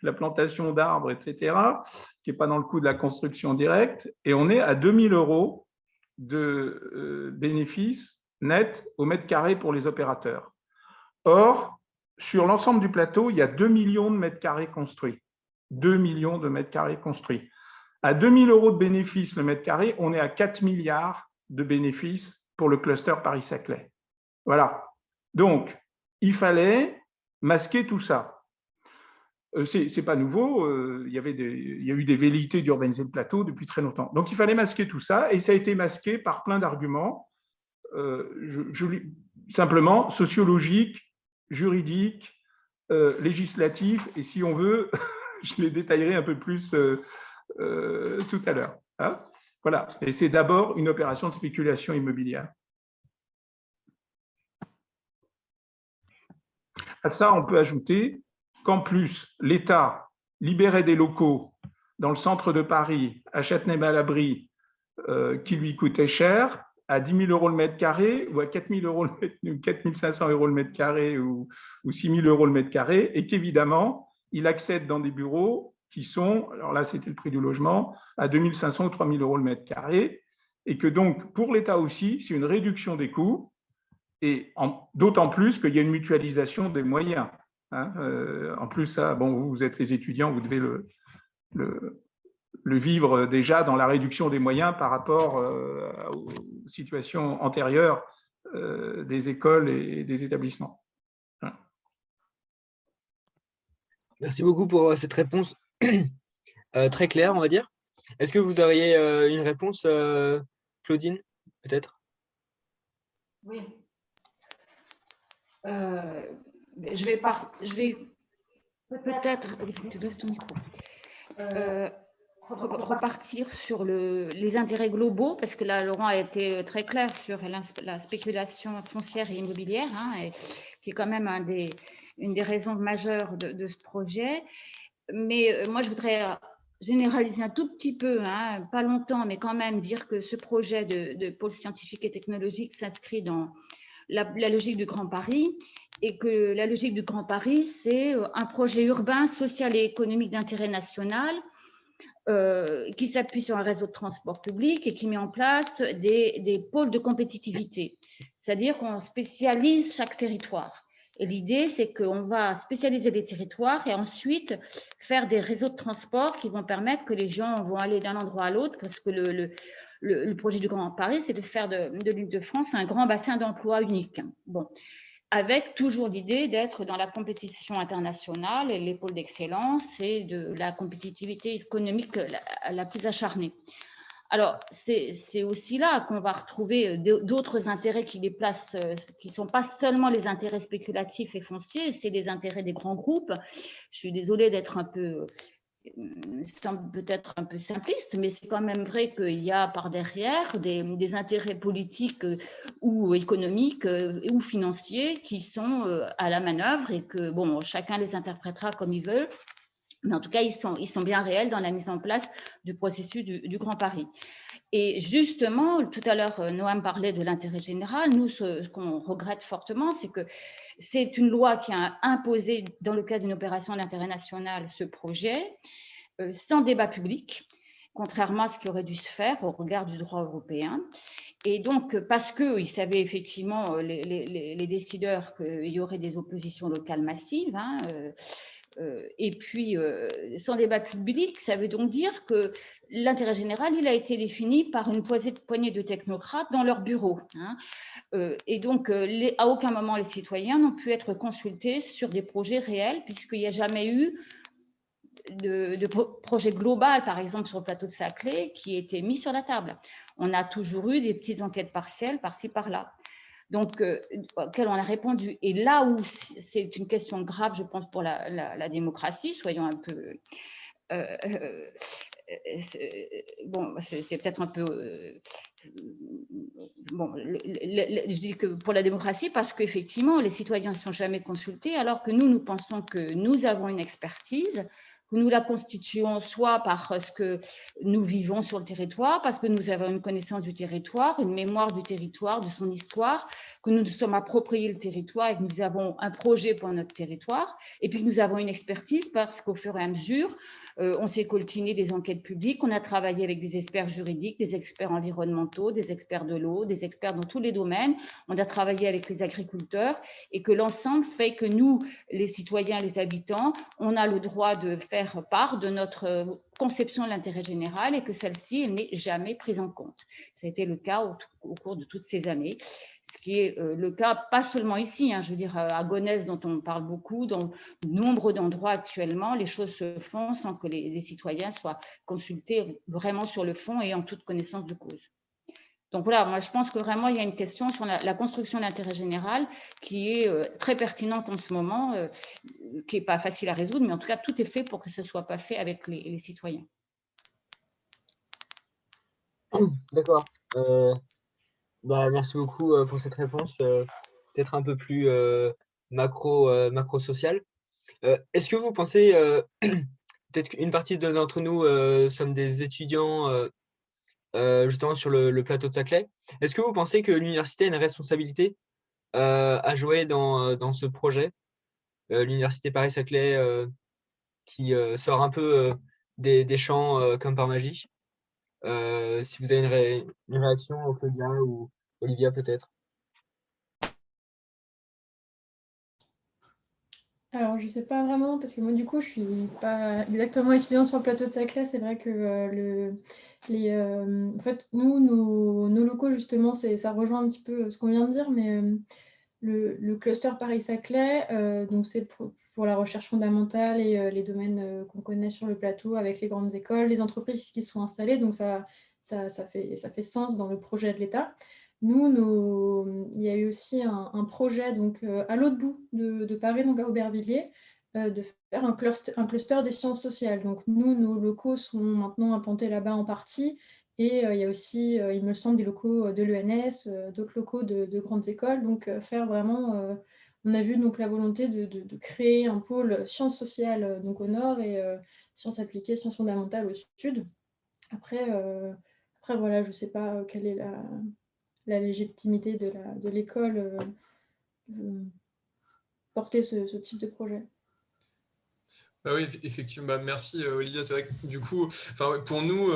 la plantation d'arbres, etc., qui n'est pas dans le coût de la construction directe, et on est à 2 000 € de bénéfices nets au mètre carré pour les opérateurs. Or, sur l'ensemble du plateau, il y a 2 millions de mètres carrés construits. 2 millions de mètres carrés construits. À 2 000 € de bénéfices le mètre carré, on est à 4 milliards de bénéfices pour le cluster Paris-Saclay. Voilà. Donc, il fallait masquer tout ça. C'est pas nouveau, il y a eu des velléités d'urbaniser le plateau depuis très longtemps. Donc, il fallait masquer tout ça, et ça a été masqué par plein d'arguments, simplement sociologiques, juridiques, législatifs, et si on veut, je les détaillerai un peu plus tout à l'heure. Hein, voilà, et c'est d'abord une opération de spéculation immobilière. À ça, on peut ajouter qu'en plus, l'État libérait des locaux dans le centre de Paris, à Châtenay-Malabry, qui lui coûtaient cher, à 10 000 € le mètre carré, ou à 4 500 € le mètre carré, ou 6 000 € le mètre carré, et qu'évidemment, il accède dans des bureaux qui sont, alors là, c'était le prix du logement, à 2 500 ou 3 000 € le mètre carré, et que donc, pour l'État aussi, c'est une réduction des coûts, et d'autant plus qu'il y a une mutualisation des moyens. Hein, en plus, ça, bon, vous êtes les étudiants, vous devez le vivre déjà dans la réduction des moyens par rapport aux situations antérieures des écoles et des établissements. Hein. Merci beaucoup pour cette réponse très claire, on va dire. Est-ce que vous auriez une réponse, Claudine, peut-être? Oui. Je vais peut-être, tu baisses ton micro, repartir sur les intérêts globaux, parce que là, Laurent a été très clair sur la spéculation foncière et immobilière, hein, et qui est quand même une des raisons majeures de ce projet. Mais moi, je voudrais généraliser un tout petit peu, hein, pas longtemps, mais quand même dire que ce projet de pôle scientifique et technologique s'inscrit dans la logique du Grand Paris, et que la logique du Grand Paris, c'est un projet urbain, social et économique d'intérêt national qui s'appuie sur un réseau de transport public et qui met en place des pôles de compétitivité, c'est-à-dire qu'on spécialise chaque territoire. Et l'idée, c'est qu'on va spécialiser des territoires et ensuite faire des réseaux de transport qui vont permettre que les gens vont aller d'un endroit à l'autre, parce que le projet du Grand Paris, c'est de faire de l'Île-de-France un grand bassin d'emploi unique. Bon, avec toujours l'idée d'être dans la compétition internationale et les pôles d'excellence et de la compétitivité économique la plus acharnée. Alors, c'est aussi là qu'on va retrouver d'autres intérêts qui les placent, qui ne sont pas seulement les intérêts spéculatifs et fonciers, c'est les intérêts des grands groupes. Je suis désolée d'être un peu, peut-être un peu simpliste, mais c'est quand même vrai qu'il y a par derrière des intérêts politiques ou économiques ou financiers qui sont à la manœuvre et que, bon, chacun les interprétera comme il veut. Mais en tout cas, ils sont bien réels dans la mise en place du processus du Grand Paris. Et justement, tout à l'heure, Noam parlait de l'intérêt général. Nous, ce qu'on regrette fortement, c'est que c'est une loi qui a imposé, dans le cadre d'une opération d'intérêt national, ce projet, sans débat public, contrairement à ce qui aurait dû se faire au regard du droit européen. Et donc, parce qu'ils savaient effectivement, les décideurs, qu'il y aurait des oppositions locales massives, hein, et puis, sans débat public, ça veut donc dire que l'intérêt général, il a été défini par une poignée de technocrates dans leur bureau. Hein. Et donc, à aucun moment, les citoyens n'ont pu être consultés sur des projets réels, puisqu'il n'y a jamais eu de projet global, par exemple, sur le plateau de Saclay, qui ait été mis sur la table. On a toujours eu des petites enquêtes partielles par-ci, par-là. Donc, auquel on a répondu. Et là où c'est une question grave, je pense, pour la démocratie, soyons un peu... bon, c'est peut-être un peu... bon, je dis que pour la démocratie, parce qu'effectivement, les citoyens ne sont jamais consultés, alors que nous pensons que nous avons une expertise, que nous la constituons soit parce que nous vivons sur le territoire, parce que nous avons une connaissance du territoire, une mémoire du territoire, de son histoire, que nous nous sommes appropriés le territoire et que nous avons un projet pour notre territoire, et puis que nous avons une expertise parce qu'au fur et à mesure, on s'est coltiné des enquêtes publiques, on a travaillé avec des experts juridiques, des experts environnementaux, des experts de l'eau, des experts dans tous les domaines, on a travaillé avec les agriculteurs, et que l'ensemble fait que nous, les citoyens, les habitants, on a le droit de faire part de notre conception de l'intérêt général et que celle-ci n'est jamais prise en compte. Ça a été le cas au cours de toutes ces années, ce qui est le cas pas seulement ici, hein, je veux dire à Gonesse dont on parle beaucoup, dans nombre d'endroits actuellement, les choses se font sans que les citoyens soient consultés vraiment sur le fond et en toute connaissance de cause. Donc voilà, moi je pense que vraiment il y a une question sur la construction de l'intérêt général qui est très pertinente en ce moment, qui n'est pas facile à résoudre, mais en tout cas tout est fait pour que ce ne soit pas fait avec les citoyens. D'accord. Merci beaucoup pour cette réponse, peut-être un peu plus macro-sociale. Est-ce que vous pensez, peut-être qu'une partie d'entre nous sommes des étudiants justement sur le plateau de Saclay, est-ce que vous pensez que l'université a une responsabilité à jouer dans ce projet, l'université Paris-Saclay qui sort un peu des champs comme par magie? Si vous avez une réaction, Claudia ou Olivia peut-être. Alors, je sais pas vraiment, parce que moi, du coup, je suis pas exactement étudiante sur le plateau de Saclay. C'est vrai que en fait, nous, nos locaux, justement, ça rejoint un petit peu ce qu'on vient de dire, mais le cluster Paris-Saclay, donc c'est pour la recherche fondamentale et les domaines qu'on connaît sur le plateau avec les grandes écoles, les entreprises qui sont installées, donc ça fait sens dans le projet de l'État. Nous, il y a eu aussi un projet donc, à l'autre bout de Paris, donc à Aubervilliers, de faire un cluster des sciences sociales. Donc nous, nos locaux sont maintenant implantés là-bas en partie. Et il y a aussi, il me semble, des locaux de l'ENS, d'autres locaux de grandes écoles. Donc faire vraiment, on a vu donc la volonté de créer un pôle sciences sociales donc au nord et sciences appliquées, sciences fondamentales au sud. Après voilà, je ne sais pas quelle est la légitimité de l'école porter ce type de projet. Ah oui, effectivement. Bah, merci Olivia. C'est vrai que du coup, pour nous,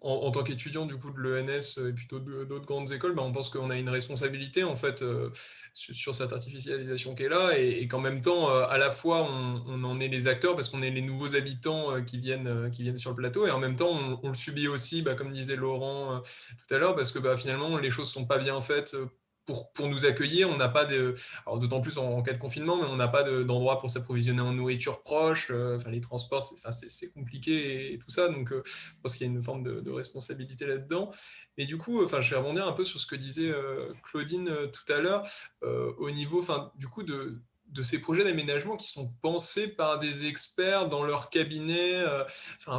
en tant qu'étudiants du coup de l'ENS et puis d'autres grandes écoles, on pense qu'on a une responsabilité en fait sur cette artificialisation qui est là et qu'en même temps, à la fois on en est les acteurs parce qu'on est les nouveaux habitants qui viennent sur le plateau et en même temps on le subit aussi, comme disait Laurent tout à l'heure, parce que finalement les choses sont pas bien faites. Pour nous accueillir, on n'a pas de, alors d'autant plus en cas de confinement, mais on n'a pas d'endroit pour s'approvisionner en nourriture proche. Les transports, c'est compliqué et tout ça. Donc, je pense qu'il y a une forme de responsabilité là-dedans. Et du coup, je vais rebondir un peu sur ce que disait Claudine tout à l'heure, au niveau, du coup, de ces projets d'aménagement qui sont pensés par des experts dans leur cabinet,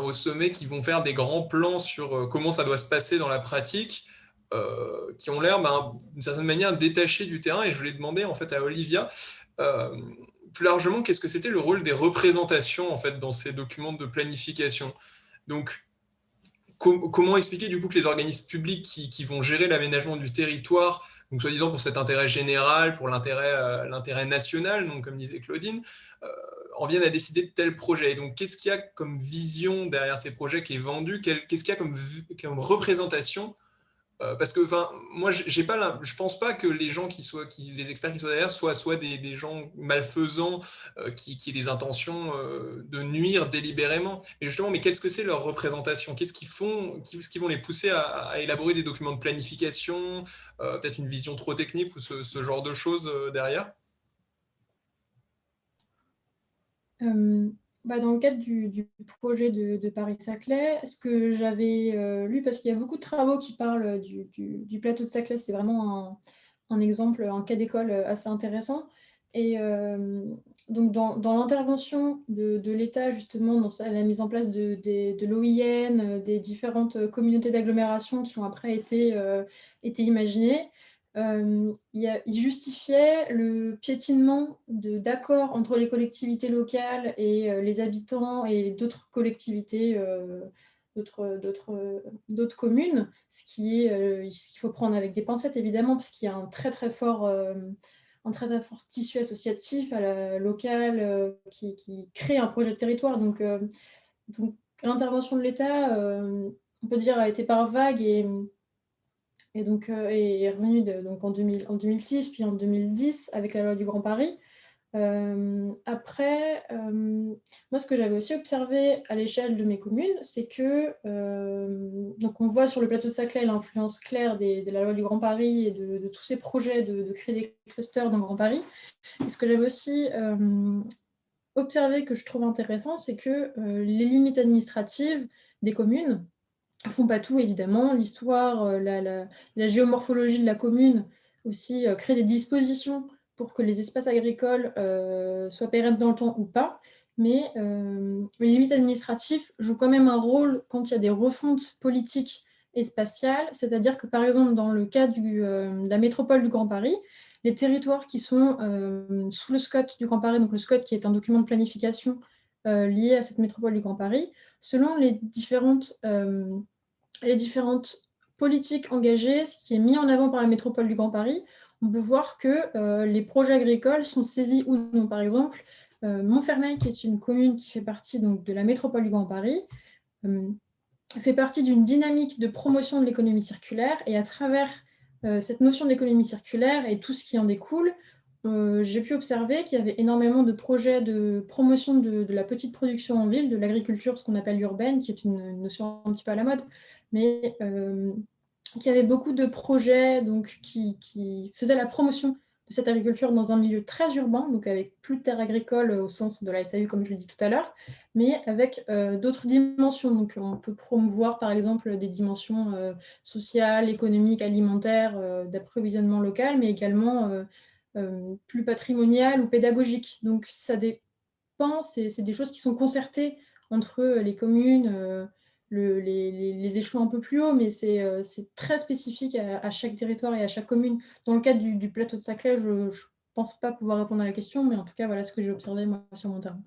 au sommet, qui vont faire des grands plans sur comment ça doit se passer dans la pratique. Qui ont l'air d'une certaine manière détachés du terrain. Et je voulais demander en fait à Olivia plus largement qu'est-ce que c'était le rôle des représentations en fait dans ces documents de planification. Donc comment expliquer du coup que les organismes publics qui vont gérer l'aménagement du territoire, donc soi-disant pour cet intérêt général, pour l'intérêt national, donc comme disait Claudine, en viennent à décider de tels projets. Et donc qu'est-ce qu'il y a comme vision derrière ces projets qui est vendu, qu'est-ce qu'il y a comme représentation parce que moi je pense pas que les gens les experts qui soient derrière soient des gens malfaisants qui aient des intentions de nuire délibérément, mais justement qu'est-ce que c'est leur représentation, qu'est-ce qu'ils font, qu'est-ce qui vont les pousser à élaborer des documents de planification, peut-être une vision trop technique ou ce genre de choses derrière. Dans le cadre du projet de Paris-Saclay, ce que j'avais lu, parce qu'il y a beaucoup de travaux qui parlent du plateau de Saclay, c'est vraiment un exemple, un cas d'école assez intéressant. Et donc, dans l'intervention de l'État, justement, dans la mise en place de l'OIN, des différentes communautés d'agglomération qui ont après été imaginées, il justifiait le piétinement d'accords entre les collectivités locales et les habitants et d'autres collectivités, d'autres communes, ce qu'il faut prendre avec des pincettes évidemment, parce qu'il y a un très très fort tissu associatif local qui crée un projet de territoire. Donc l'intervention de l'État, on peut dire, a été par vague et donc est revenu donc en 2006, puis en 2010 avec la loi du Grand Paris. Après, moi, ce que j'avais aussi observé à l'échelle de mes communes, c'est que donc on voit sur le plateau de Saclay l'influence claire de la loi du Grand Paris et de tous ces projets de créer des clusters dans le Grand Paris. Et ce que j'avais aussi observé, que je trouve intéressant, c'est que les limites administratives des communes font pas tout, évidemment. L'histoire, la géomorphologie de la commune aussi crée des dispositions pour que les espaces agricoles soient pérennes dans le temps ou pas. Mais les limites administratives jouent quand même un rôle quand il y a des refontes politiques et spatiales. C'est-à-dire que, par exemple, dans le cas de la métropole du Grand Paris, les territoires qui sont sous le SCOT du Grand Paris, donc le SCOT qui est un document de planification lié à cette métropole du Grand Paris, selon les différentes politiques engagées, ce qui est mis en avant par la métropole du Grand Paris, on peut voir que les projets agricoles sont saisis ou non. Par exemple, Montfermeil, qui est une commune qui fait partie donc, de la métropole du Grand Paris, fait partie d'une dynamique de promotion de l'économie circulaire, et à travers cette notion d'économie circulaire et tout ce qui en découle, j'ai pu observer qu'il y avait énormément de projets de promotion de la petite production en ville, de l'agriculture, ce qu'on appelle urbaine, qui est une notion un petit peu à la mode, mais qu'il y avait beaucoup de projets donc, qui faisaient la promotion de cette agriculture dans un milieu très urbain, donc avec plus de terres agricoles au sens de la SAU, comme je l'ai dit tout à l'heure, mais avec d'autres dimensions. Donc on peut promouvoir par exemple des dimensions sociales, économiques, alimentaires, d'approvisionnement local, mais également plus patrimoniales ou pédagogiques. Donc ça dépend, c'est des choses qui sont concertées entre les communes, les échelons un peu plus hauts, mais c'est très spécifique à chaque territoire et à chaque commune. Dans le cadre du plateau de Saclay, je ne pense pas pouvoir répondre à la question, mais en tout cas, voilà ce que j'ai observé moi sur mon terrain.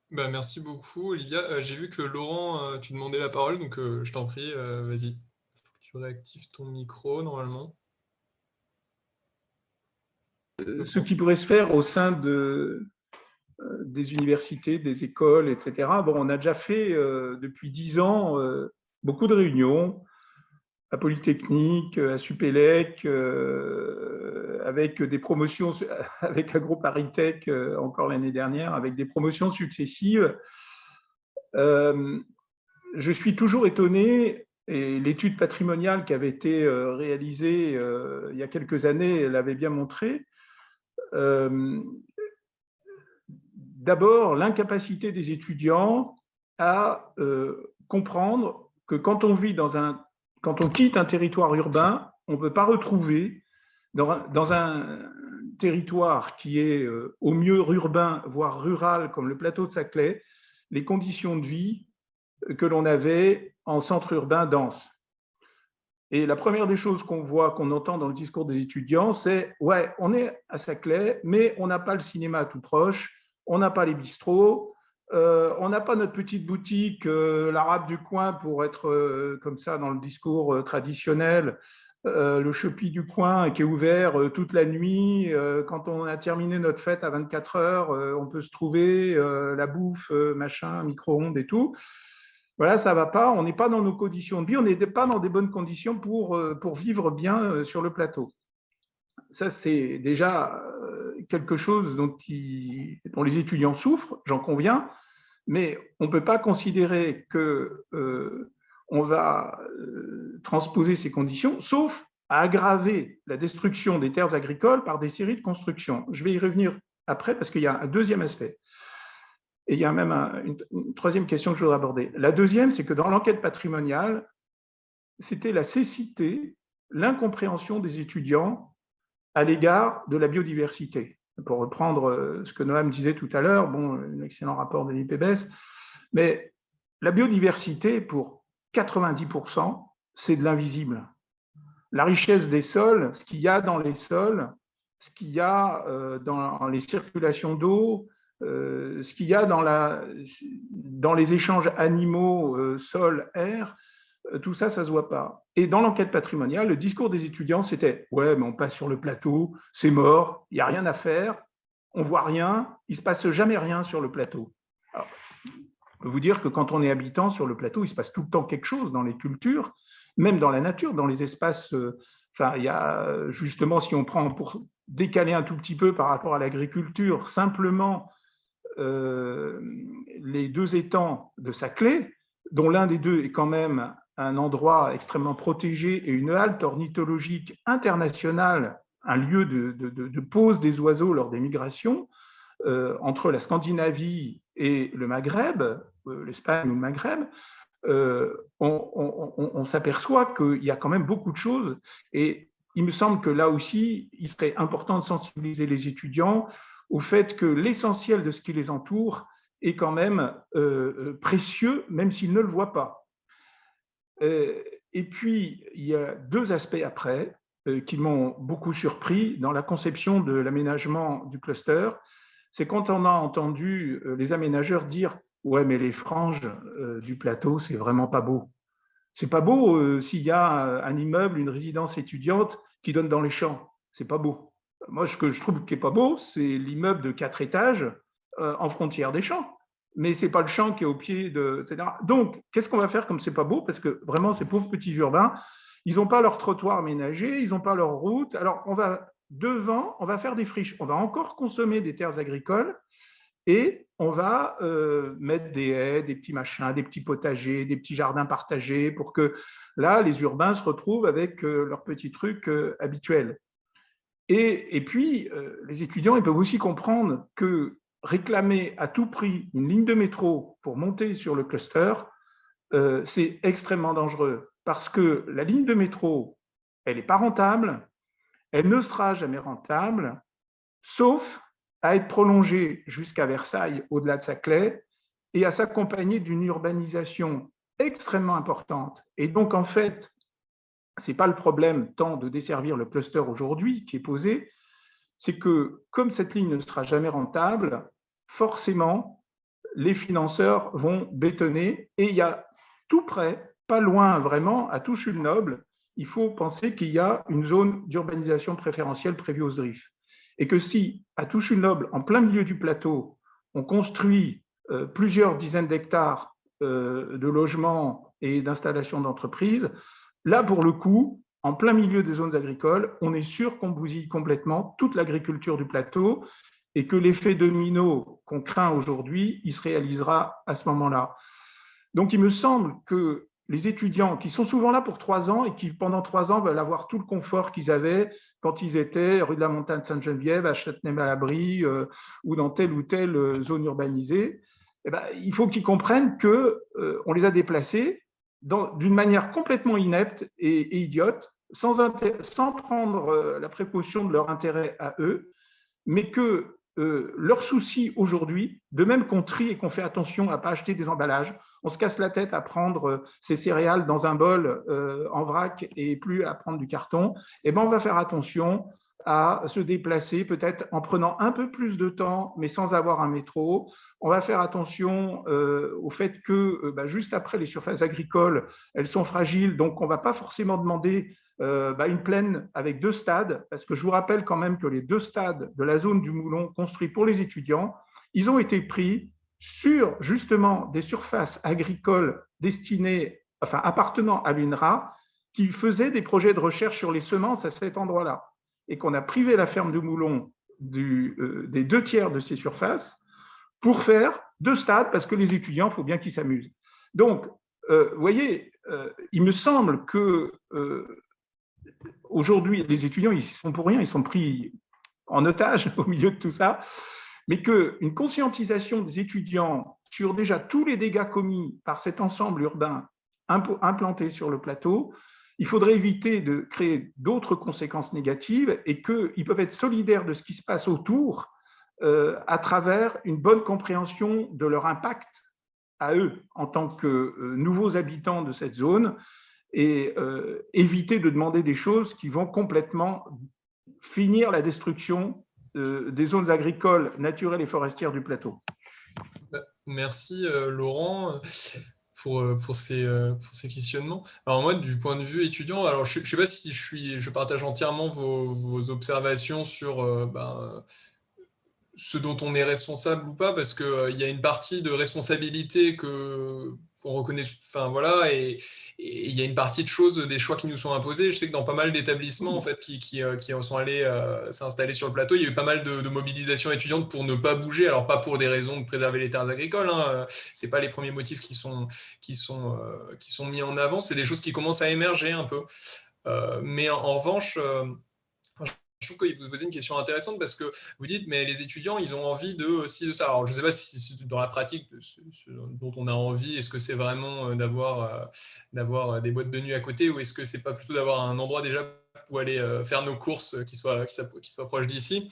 Merci beaucoup, Olivia. J'ai vu que Laurent, tu demandais la parole, donc je t'en prie, vas-y. Faut que tu réactives ton micro, normalement. ce qui pourrait se faire au sein des universités, des écoles, etc. Bon, on a déjà fait depuis 10 ans beaucoup de réunions à Polytechnique, à Supélec, avec des promotions, avec AgroParisTech encore l'année dernière, avec des promotions successives. Je suis toujours étonné, et l'étude patrimoniale qui avait été réalisée il y a quelques années l'avait bien montré. D'abord, l'incapacité des étudiants à comprendre que quand on quitte un territoire urbain, on ne peut pas retrouver dans un territoire qui est au mieux urbain, voire rural, comme le plateau de Saclay, les conditions de vie que l'on avait en centre urbain dense. Et la première des choses qu'on voit, qu'on entend dans le discours des étudiants, c'est « ouais, on est à Saclay, mais on n'a pas le cinéma tout proche, on n'a pas les bistrots, on n'a pas notre petite boutique, l'arabe du coin pour être comme ça dans le discours traditionnel, le Shopee du coin qui est ouvert toute la nuit. Quand on a terminé notre fête à 24 heures, on peut se trouver la bouffe, machin, micro-ondes et tout. » Voilà, ça ne va pas, on n'est pas dans nos conditions de vie, on n'est pas dans des bonnes conditions pour vivre bien sur le plateau. Ça, c'est déjà quelque chose dont les étudiants souffrent, j'en conviens, mais on ne peut pas considérer qu'on va transposer ces conditions, sauf à aggraver la destruction des terres agricoles par des séries de constructions. Je vais y revenir après parce qu'il y a un deuxième aspect. Et il y a même une troisième question que je voudrais aborder. La deuxième, c'est que dans l'enquête patrimoniale, c'était la cécité, l'incompréhension des étudiants à l'égard de la biodiversité. Pour reprendre ce que Noam disait tout à l'heure, bon, un excellent rapport de l'IPBES, mais la biodiversité, pour 90%, c'est de l'invisible. La richesse des sols, ce qu'il y a dans les sols, ce qu'il y a dans les circulations d'eau, ce qu'il y a dans les échanges animaux, sol, air, tout ça, ça ne se voit pas. Et dans l'enquête patrimoniale, le discours des étudiants, c'était « ouais, mais on passe sur le plateau, c'est mort, il n'y a rien à faire, on ne voit rien, il ne se passe jamais rien sur le plateau. » Alors, je peux vous dire que quand on est habitant sur le plateau, il se passe tout le temps quelque chose dans les cultures, même dans la nature, dans les espaces. Enfin, il y a justement, si on prend pour décaler un tout petit peu par rapport à l'agriculture, simplement les deux étangs de Saclay, dont l'un des deux est quand même un endroit extrêmement protégé et une halte ornithologique internationale, un lieu de pose des oiseaux lors des migrations, entre la Scandinavie et le Maghreb, l'Espagne ou le Maghreb, on s'aperçoit qu'il y a quand même beaucoup de choses. Et il me semble que là aussi, il serait important de sensibiliser les étudiants au fait que l'essentiel de ce qui les entoure est quand même précieux, même s'ils ne le voient pas. Et puis, il y a deux aspects après qui m'ont beaucoup surpris dans la conception de l'aménagement du cluster. C'est quand on a entendu les aménageurs dire « ouais, mais les franges du plateau, c'est vraiment pas beau. C'est pas beau s'il y a un immeuble, une résidence étudiante qui donne dans les champs. C'est pas beau. Moi, ce que je trouve qui est pas beau, c'est l'immeuble de 4 étages en frontière des champs. Mais c'est pas le champ qui est au pied de, etc. Donc, qu'est-ce qu'on va faire comme c'est pas beau? Parce que vraiment, ces pauvres petits urbains, ils n'ont pas leur trottoir aménagé, ils n'ont pas leur route. Alors, on va faire des friches. On va encore consommer des terres agricoles et on va mettre des haies, des petits machins, des petits potagers, des petits jardins partagés pour que là, les urbains se retrouvent avec leurs petits trucs habituels. Et puis, les étudiants, ils peuvent aussi comprendre que réclamer à tout prix une ligne de métro pour monter sur le cluster, c'est extrêmement dangereux parce que la ligne de métro, elle n'est pas rentable, elle ne sera jamais rentable, sauf à être prolongée jusqu'à Versailles, au-delà de Saclay, et à s'accompagner d'une urbanisation extrêmement importante. Et donc, en fait, ce n'est pas le problème tant de desservir le cluster aujourd'hui qui est posé, c'est que comme cette ligne ne sera jamais rentable, forcément, les financeurs vont bétonner et il y a tout près, pas loin vraiment, à Touches-le-Noble, il faut penser qu'il y a une zone d'urbanisation préférentielle prévue aux Drifts. et que si, à Touches-une-Noble, en plein milieu du plateau, on construit plusieurs dizaines d'hectares de logements et d'installations d'entreprises, là, pour le coup, en plein milieu des zones agricoles, on est sûr qu'on bousille complètement toute l'agriculture du plateau et que l'effet domino qu'on craint aujourd'hui, il se réalisera à ce moment-là. Donc, il me semble que les étudiants qui sont souvent là pour 3 ans et qui, pendant 3 ans, veulent avoir tout le confort qu'ils avaient quand ils étaient rue de la Montagne-Sainte-Geneviève, à Châtenay-Malabry ou dans telle ou telle zone urbanisée, eh ben, il faut qu'ils comprennent qu'on les a déplacés d'une manière complètement inepte et idiote, sans prendre la précaution de leur intérêt à eux, mais que leur souci aujourd'hui, de même qu'on trie et qu'on fait attention à ne pas acheter des emballages, on se casse la tête à prendre ses céréales dans un bol en vrac et plus à prendre du carton, et ben on va faire attention à se déplacer, peut-être en prenant un peu plus de temps, mais sans avoir un métro. On va faire attention au fait que juste après, les surfaces agricoles, elles sont fragiles, donc on ne va pas forcément demander une plaine avec 2 stades, parce que je vous rappelle quand même que les 2 stades de la zone du Moulon construits pour les étudiants, ils ont été pris sur justement des surfaces agricoles appartenant à l'UNRWA, qui faisaient des projets de recherche sur les semences à cet endroit-là, et qu'on a privé la ferme de Moulon des 2 tiers de ces surfaces pour faire 2 stades, parce que les étudiants, il faut bien qu'ils s'amusent. Donc, vous voyez, il me semble que aujourd'hui, les étudiants, ils sont pour rien, ils sont pris en otage au milieu de tout ça, mais qu'une conscientisation des étudiants sur déjà tous les dégâts commis par cet ensemble urbain implanté sur le plateau, il faudrait éviter de créer d'autres conséquences négatives et qu'ils peuvent être solidaires de ce qui se passe autour à travers une bonne compréhension de leur impact à eux en tant que nouveaux habitants de cette zone, et éviter de demander des choses qui vont complètement finir la destruction des zones agricoles, naturelles et forestières du plateau. Merci Laurent pour ces questionnements. Alors moi, du point de vue étudiant, alors je ne sais pas si je partage entièrement vos observations sur ce dont on est responsable ou pas, parce qu'il y a une partie de responsabilité qu'on reconnaît, enfin voilà, et il y a une partie de choses, des choix qui nous sont imposés. Je sais que dans pas mal d'établissements en fait, qui sont allés s'installer sur le plateau, il y a eu pas mal de mobilisations étudiantes pour ne pas bouger, alors pas pour des raisons de préserver les terres agricoles, hein, c'est pas les premiers motifs qui sont mis en avant, c'est des choses qui commencent à émerger un peu. Mais en revanche, je trouve qu'il vous posez une question intéressante parce que vous dites, mais les étudiants, ils ont envie aussi de ça. Alors, je ne sais pas si dans la pratique, ce dont on a envie, est-ce que c'est vraiment d'avoir des boîtes de nuit à côté, ou est-ce que c'est pas plutôt d'avoir un endroit déjà où aller faire nos courses qui soit proche d'ici.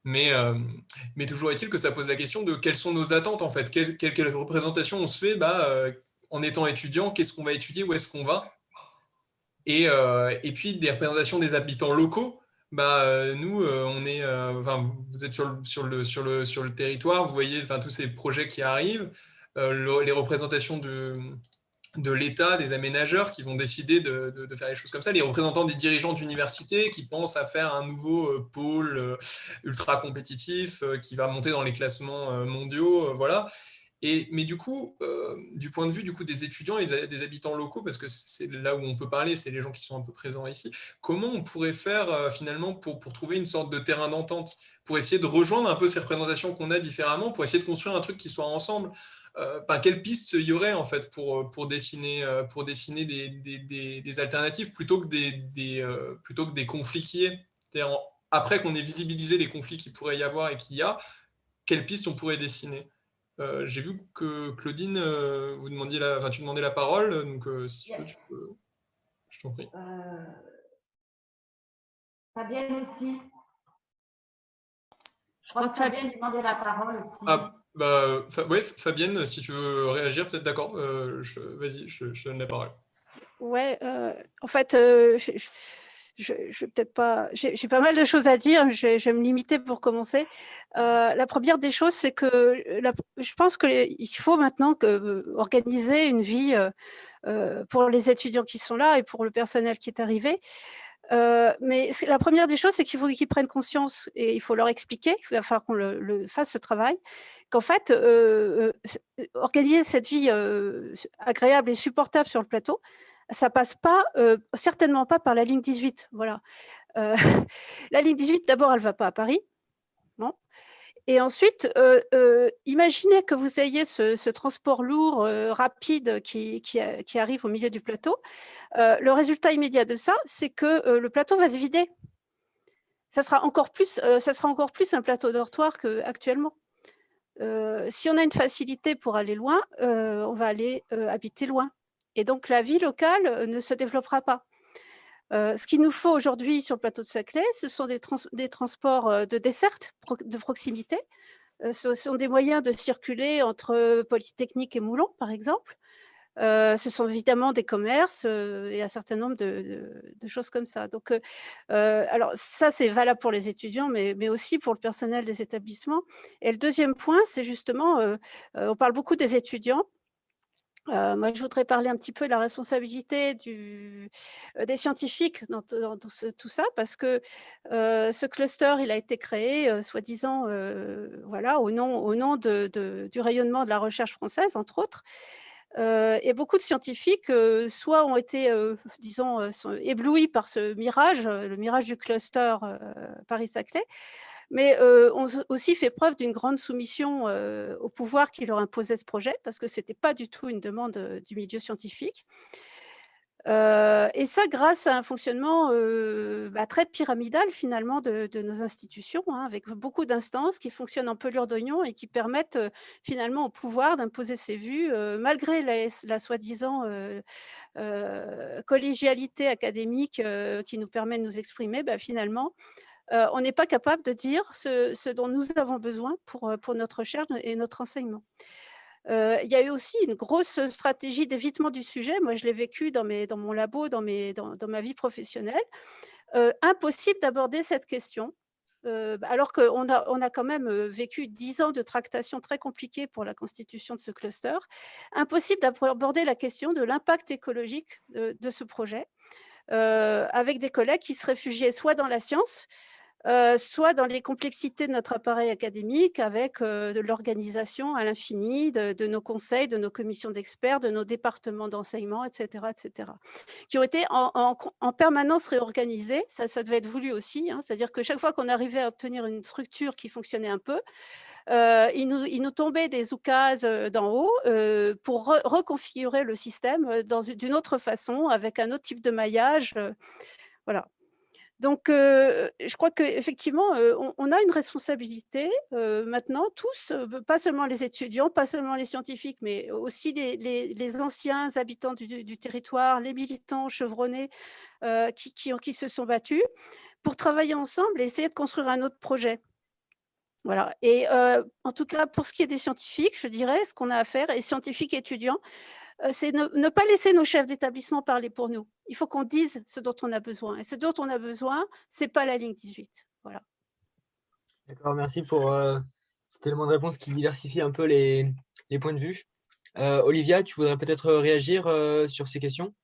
Mais toujours est-il que ça pose la question de quelles sont nos attentes en fait, quelle représentation on se fait en étant étudiant, qu'est-ce qu'on va étudier, où est-ce qu'on va, et puis des représentations des habitants locaux. Nous, on est, vous êtes sur le territoire, vous voyez tous ces projets qui arrivent, les représentations de l'État, des aménageurs qui vont décider de faire les choses comme ça, les représentants des dirigeants d'université qui pensent à faire un nouveau pôle ultra compétitif qui va monter dans les classements mondiaux, voilà. Mais du coup, du point de vue des étudiants et des habitants locaux, parce que c'est là où on peut parler, c'est les gens qui sont un peu présents ici, comment on pourrait faire finalement pour trouver une sorte de terrain d'entente, pour essayer de rejoindre un peu ces représentations qu'on a différemment, pour essayer de construire un truc qui soit ensemble. Quelle piste il y aurait en fait pour dessiner des alternatives plutôt que des conflits qui est. C'est-à-dire, après qu'on ait visibilisé les conflits qu'il pourrait y avoir et qu'il y a, quelle piste on pourrait dessiner? J'ai vu que Claudine, tu demandais la parole, donc si tu veux, tu peux. Je t'en prie. Fabienne aussi. Je crois que Fabienne demandait la parole aussi. Oui, Fabienne, si tu veux réagir, peut-être d'accord. Vas-y, je donne la parole. Ouais, en fait, je peut-être pas. J'ai pas mal de choses à dire. Je vais me limiter pour commencer. La première des choses, c'est que je pense qu'il faut maintenant organiser une vie pour les étudiants qui sont là et pour le personnel qui est arrivé. Mais la première des choses, c'est qu'il faut qu'ils prennent conscience et il faut leur expliquer, il va falloir qu'on le fasse ce travail, qu'en fait, organiser cette vie agréable et supportable sur le plateau, ça passe pas, certainement pas par la ligne 18. Voilà. La ligne 18, d'abord, elle ne va pas à Paris. Bon. Et ensuite, imaginez que vous ayez ce transport lourd, rapide qui arrive au milieu du plateau. Le résultat immédiat de ça, c'est que le plateau va se vider. Ça sera encore plus un plateau dortoir qu'actuellement. Si on a une facilité pour aller loin, on va aller habiter loin. Et donc, la vie locale ne se développera pas. Ce qu'il nous faut aujourd'hui sur le plateau de Saclay, ce sont des transports de desserte, de proximité. Ce sont des moyens de circuler entre Polytechnique et Moulon, par exemple. Ce sont évidemment des commerces et un certain nombre de choses comme ça. Donc, alors ça, c'est valable pour les étudiants, mais aussi pour le personnel des établissements. Et le deuxième point, c'est justement, on parle beaucoup des étudiants. Moi, je voudrais parler un petit peu de la responsabilité des scientifiques dans tout ça, parce que ce cluster, il a été créé, soi-disant, voilà, au nom du rayonnement de la recherche française, entre autres. Et beaucoup de scientifiques, soit ont été, disons, sont éblouis par ce mirage, le mirage du cluster Paris-Saclay, mais ont aussi fait preuve d'une grande soumission au pouvoir qui leur imposait ce projet, parce que ce n'était pas du tout une demande du milieu scientifique. Et ça, grâce à un fonctionnement très pyramidal, finalement, de nos institutions, hein, avec beaucoup d'instances qui fonctionnent en pelure d'oignon et qui permettent finalement au pouvoir d'imposer ses vues, malgré la soi-disant collégialité académique qui nous permet de nous exprimer. Finalement, on n'est pas capable de dire ce dont nous avons besoin pour notre recherche et notre enseignement. Il y a eu aussi une grosse stratégie d'évitement du sujet. Moi, je l'ai vécu dans mon labo, dans ma vie professionnelle. Impossible d'aborder cette question, alors qu'on a quand même vécu 10 ans de tractation très compliquées pour la constitution de ce cluster. Impossible d'aborder la question de l'impact écologique de ce projet, avec des collègues qui se réfugiaient soit dans la science, soit dans les complexités de notre appareil académique, avec de l'organisation à l'infini, de nos conseils, de nos commissions d'experts, de nos départements d'enseignement, etc., qui ont été en permanence réorganisés. Ça devait être voulu aussi, hein, c'est-à-dire que chaque fois qu'on arrivait à obtenir une structure qui fonctionnait un peu, il nous tombait des oukases d'en haut pour reconfigurer le système d'une autre façon, avec un autre type de maillage. Voilà. Donc, je crois qu'effectivement, on a une responsabilité maintenant, tous, pas seulement les étudiants, pas seulement les scientifiques, mais aussi les anciens habitants du territoire, les militants chevronnés qui se sont battus pour travailler ensemble et essayer de construire un autre projet. Voilà. Et en tout cas, pour ce qui est des scientifiques, je dirais, ce qu'on a à faire, et scientifiques et étudiants, c'est ne pas laisser nos chefs d'établissement parler pour nous. Il faut qu'on dise ce dont on a besoin. Et ce dont on a besoin, ce n'est pas la ligne 18. Voilà. D'accord, merci pour cet élément de réponse qui diversifie un peu les points de vue. Olivia, tu voudrais peut-être réagir sur ces questions?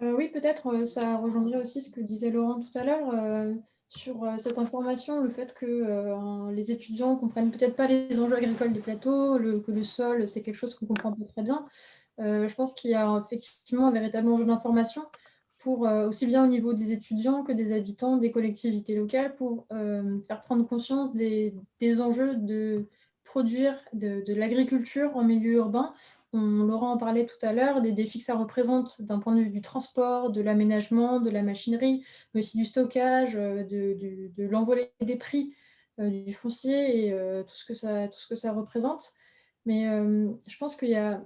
Oui, peut-être, ça rejoindrait aussi ce que disait Laurent tout à l'heure sur cette information, le fait que les étudiants ne comprennent peut-être pas les enjeux agricoles des plateaux, que le sol, c'est quelque chose qu'on ne comprend pas très bien. Je pense qu'il y a effectivement un véritable enjeu d'information pour aussi bien au niveau des étudiants que des habitants, des collectivités locales, pour faire prendre conscience des enjeux de produire de l'agriculture en milieu urbain. Laurent en parlait tout à l'heure, des défis que ça représente d'un point de vue du transport, de l'aménagement, de la machinerie, mais aussi du stockage, de l'envolée des prix du foncier et tout ce que ça représente. Mais je pense qu'il y a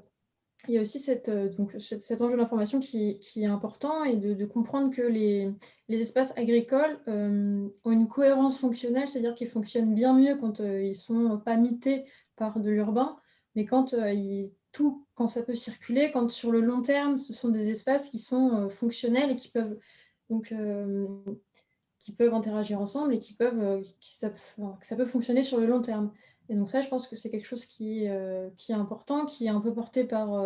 aussi cet enjeu d'information qui est important et de comprendre que les espaces agricoles ont une cohérence fonctionnelle, c'est-à-dire qu'ils fonctionnent bien mieux quand ils ne sont pas mités par de l'urbain, mais quand ça peut circuler, quand sur le long terme, ce sont des espaces qui sont fonctionnels et qui peuvent interagir ensemble et que ça peut fonctionner sur le long terme. Et donc ça, je pense que c'est quelque chose qui est important, qui est un peu porté par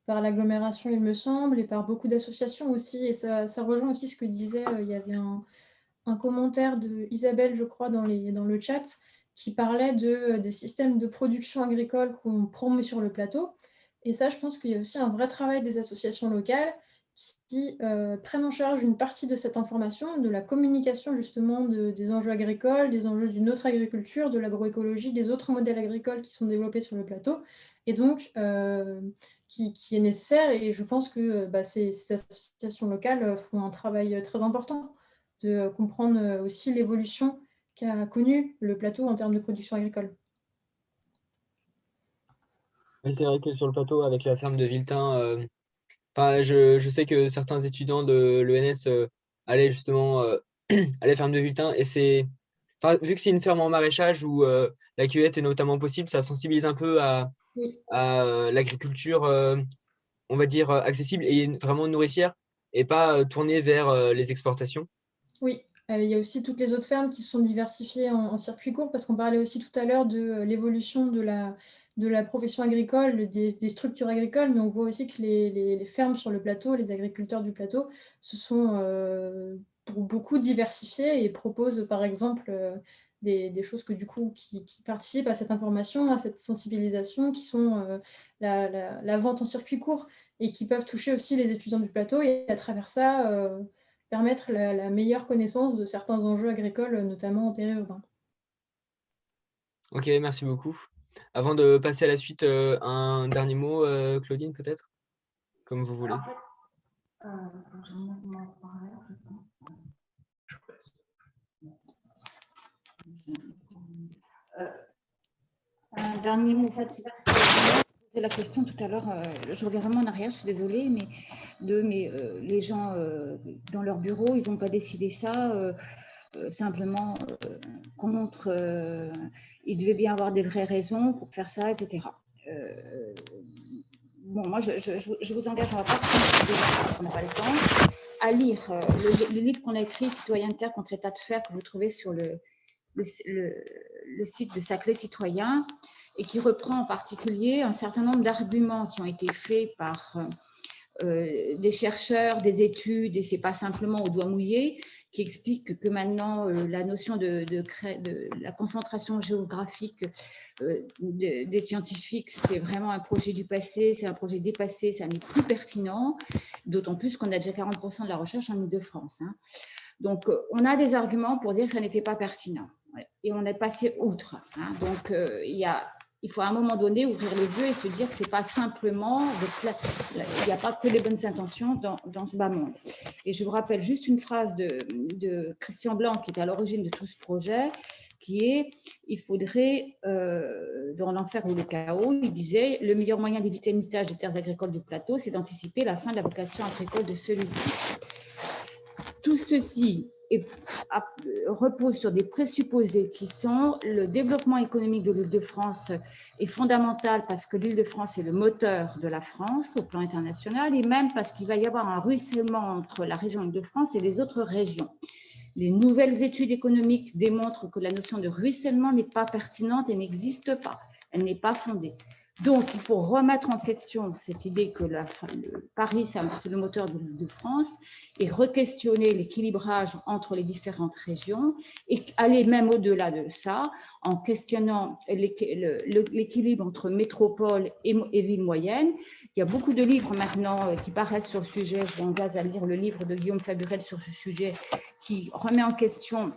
par l'agglomération, il me semble, et par beaucoup d'associations aussi. Et ça rejoint aussi ce que disait, il y avait un commentaire de Isabelle, je crois, dans le chat, qui parlait des systèmes de production agricole qu'on promeut sur le plateau. Et ça, je pense qu'il y a aussi un vrai travail des associations locales qui prennent en charge une partie de cette information, de la communication justement des enjeux agricoles, des enjeux d'une autre agriculture, de l'agroécologie, des autres modèles agricoles qui sont développés sur le plateau, et donc qui est nécessaire. Et je pense que ces associations locales font un travail très important de comprendre aussi l'évolution qu'a connue le plateau en termes de production agricole. Oui, c'est vrai que sur le plateau, avec la ferme de Viltin, je sais que certains étudiants de l'ENS allaient justement à la ferme de Viltin, et vu que c'est une ferme en maraîchage où la cueillette est notamment possible, ça sensibilise un peu à Oui. l'agriculture, on va dire, accessible et vraiment nourricière, et pas tournée vers les exportations. Oui, il y a aussi toutes les autres fermes qui se sont diversifiées en circuit court, parce qu'on parlait aussi tout à l'heure de l'évolution de la profession agricole, des structures agricoles, mais on voit aussi que les fermes sur le plateau, les agriculteurs du plateau, se sont pour beaucoup diversifiés et proposent par exemple des choses que du coup qui participent à cette information, à cette sensibilisation, qui sont la vente en circuit court, et qui peuvent toucher aussi les étudiants du plateau, et à travers ça permettre la meilleure connaissance de certains enjeux agricoles, notamment en périurbain. Ok, merci beaucoup. Avant de passer à la suite, un dernier mot, Claudine, peut-être, comme vous voulez. Un dernier mot, en fait, c'est la question tout à l'heure, je reviens vraiment en arrière, je suis désolée, mais les gens dans leur bureau, ils n'ont pas décidé ça simplement contre, il devait bien avoir des vraies raisons pour faire ça, etc. Bon, moi, je vous engage, on ne va pas parce qu'on n'a pas le temps, à lire le livre qu'on a écrit, Citoyenneté contre état de fait, que vous trouvez sur le site de Saclay Citoyen, et qui reprend en particulier un certain nombre d'arguments qui ont été faits par des chercheurs, des études, et ce n'est pas simplement au doigt mouillé, qui expliquent que maintenant la notion de la concentration géographique des scientifiques, c'est vraiment un projet du passé, c'est un projet dépassé, ça n'est plus pertinent, d'autant plus qu'on a déjà 40% de la recherche en Île-de-France. Hein. Donc, on a des arguments pour dire que ça n'était pas pertinent. Et on est passé outre. Hein. Donc, il faut à un moment donné ouvrir les yeux et se dire que ce n'est pas simplement, il n'y a pas que les bonnes intentions dans ce bas monde. Et je vous rappelle juste une phrase de Christian Blanc, qui était à l'origine de tout ce projet, qui est « il faudrait, dans l'enfer ou le chaos », il disait « le meilleur moyen d'éviter le mitage des terres agricoles du plateau, c'est d'anticiper la fin de la vocation agricole de celui-ci ». Tout ceci repose sur des présupposés qui sont le développement économique de l'Île-de-France est fondamental parce que l'Île-de-France est le moteur de la France au plan international, et même parce qu'il va y avoir un ruissellement entre la région Île-de-France et les autres régions. Les nouvelles études économiques démontrent que la notion de ruissellement n'est pas pertinente et n'existe pas, elle n'est pas fondée. Donc, il faut remettre en question cette idée que Paris, c'est le moteur de l'Île-de-France, et re-questionner l'équilibrage entre les différentes régions, et aller même au-delà de ça, en questionnant l'équilibre entre métropole et ville moyenne. Il y a beaucoup de livres maintenant qui paraissent sur le sujet. Je vous engage à lire le livre de Guillaume Faburel sur ce sujet, qui remet en question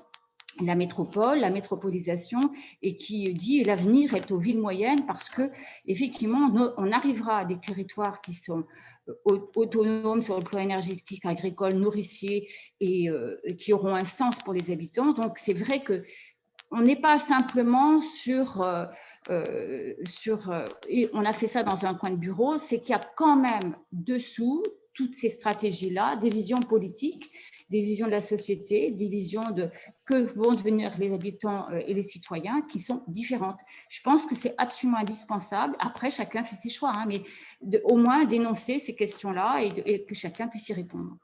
la métropole, la métropolisation, et qui dit l'avenir est aux villes moyennes, parce que effectivement on arrivera à des territoires qui sont autonomes sur le plan énergétique, agricole, nourricier, et qui auront un sens pour les habitants. Donc c'est vrai que on n'est pas simplement et on a fait ça dans un coin de bureau, c'est qu'il y a quand même dessous toutes ces stratégies-là des visions politiques, des visions de la société, des visions de que vont devenir les habitants et les citoyens, qui sont différentes. Je pense que c'est absolument indispensable. Après, chacun fait ses choix, hein, mais au moins dénoncer ces questions-là et que chacun puisse y répondre.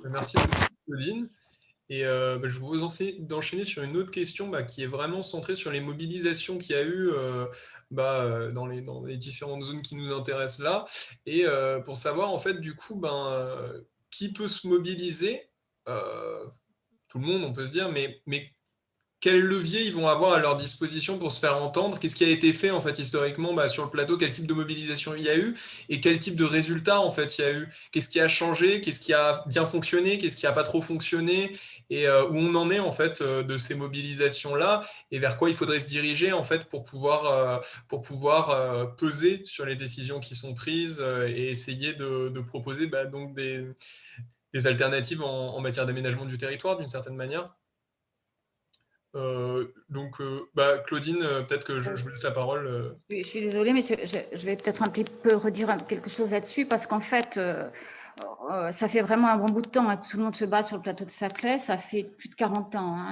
Merci beaucoup, Claudine. Et je vous d'enchaîner sur une autre question qui est vraiment centrée sur les mobilisations qu'il y a eu dans les différentes zones qui nous intéressent là. Et pour savoir, en fait, du coup, qui peut se mobiliser, tout le monde, on peut se dire, mais quels leviers ils vont avoir à leur disposition pour se faire entendre? Qu'est-ce qui a été fait en fait historiquement sur le plateau? Quel type de mobilisation il y a eu et quel type de résultats en fait il y a eu? Qu'est-ce qui a changé? Qu'est-ce qui a bien fonctionné? Qu'est-ce qui n'a pas trop fonctionné? Et où on en est en fait de ces mobilisations-là et vers quoi il faudrait se diriger en fait pour pouvoir peser sur les décisions qui sont prises et essayer de proposer donc des alternatives en matière d'aménagement du territoire d'une certaine manière. Claudine, peut-être que je vous laisse la parole. Je suis désolée, mais je vais peut-être un petit peu redire quelque chose là-dessus, parce qu'en fait, ça fait vraiment un bon bout de temps que tout le monde se bat sur le plateau de Saclay. Ça fait plus de 40 ans.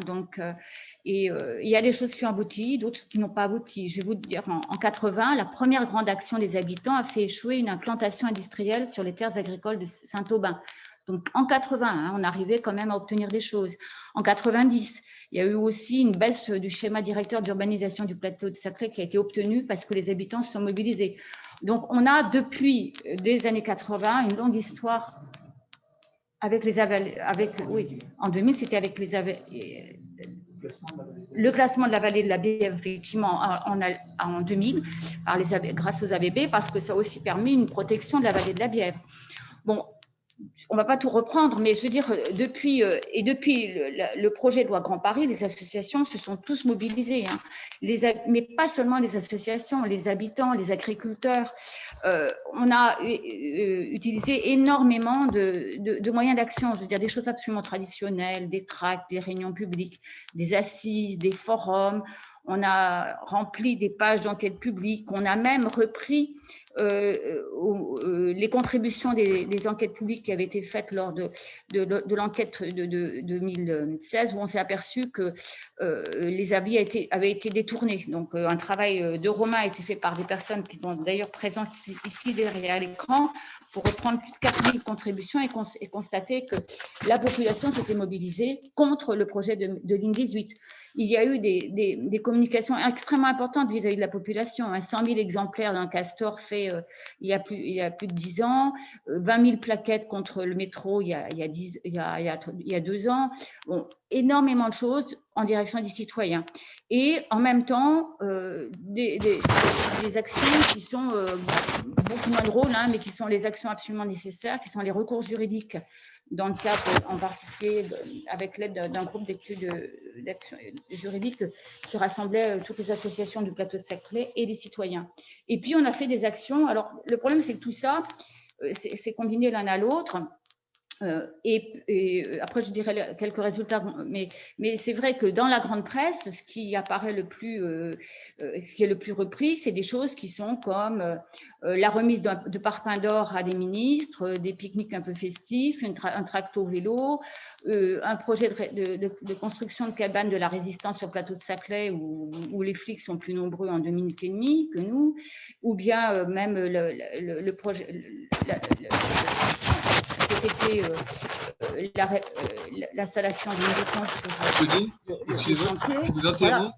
Il y a des choses qui ont abouti, d'autres qui n'ont pas abouti. Je vais vous dire, en 80, la première grande action des habitants a fait échouer une implantation industrielle sur les terres agricoles de Saint-Aubin. Donc, en 80, on arrivait quand même à obtenir des choses. En 90, il y a eu aussi une baisse du schéma directeur d'urbanisation du plateau de Saclay qui a été obtenue parce que les habitants se sont mobilisés. Donc, on a depuis des années 80 une longue histoire avec les oui, en 2000, c'était avec le classement de la vallée de la Bièvre, effectivement, en 2000, grâce aux ABB, parce que ça a aussi permis une protection de la vallée de la Bièvre. Bon, on ne va pas tout reprendre, mais je veux dire, depuis le projet de loi Grand Paris, les associations se sont tous mobilisées, mais pas seulement les associations, les habitants, les agriculteurs. On a utilisé énormément de moyens d'action, je veux dire, des choses absolument traditionnelles, des tracts, des réunions publiques, des assises, des forums. On a rempli des pages d'enquête publique, on a même repris les contributions des enquêtes publiques qui avaient été faites lors de l'enquête de 2016, où on s'est aperçu que les avis avaient été détournés. Donc, un travail de Romain a été fait par des personnes qui sont d'ailleurs présentes ici derrière l'écran pour reprendre plus de 4000 contributions et constater que la population s'était mobilisée contre le projet de ligne 18. Il y a eu des communications extrêmement importantes vis-à-vis de la population. 100 000 exemplaires d'un castor fait il y a plus de 10 ans, 20 000 plaquettes contre le métro il y a 2 ans. Bon, énormément de choses en direction des citoyens. Et en même temps, des actions qui sont beaucoup moins drôles, mais qui sont les actions absolument nécessaires, qui sont les recours juridiques, dans le cadre en particulier avec l'aide d'un groupe d'études juridiques qui rassemblait toutes les associations du plateau de Saclay et les citoyens. Et puis, on a fait des actions. Alors, le problème, c'est que tout ça, c'est combiné l'un à l'autre. Et après, je dirais quelques résultats, mais c'est vrai que dans la grande presse, ce qui apparaît qui est le plus repris, c'est des choses qui sont comme la remise de parpaings d'or à des ministres, des pique-niques un peu festifs, un tracto vélo, un projet de construction de cabanes de la résistance sur le plateau de Saclay où les flics sont plus nombreux en 2 minutes et demie que nous, ou bien même le projet... C'était l'installation d'une réponse. Excusez-moi, je vous interromps,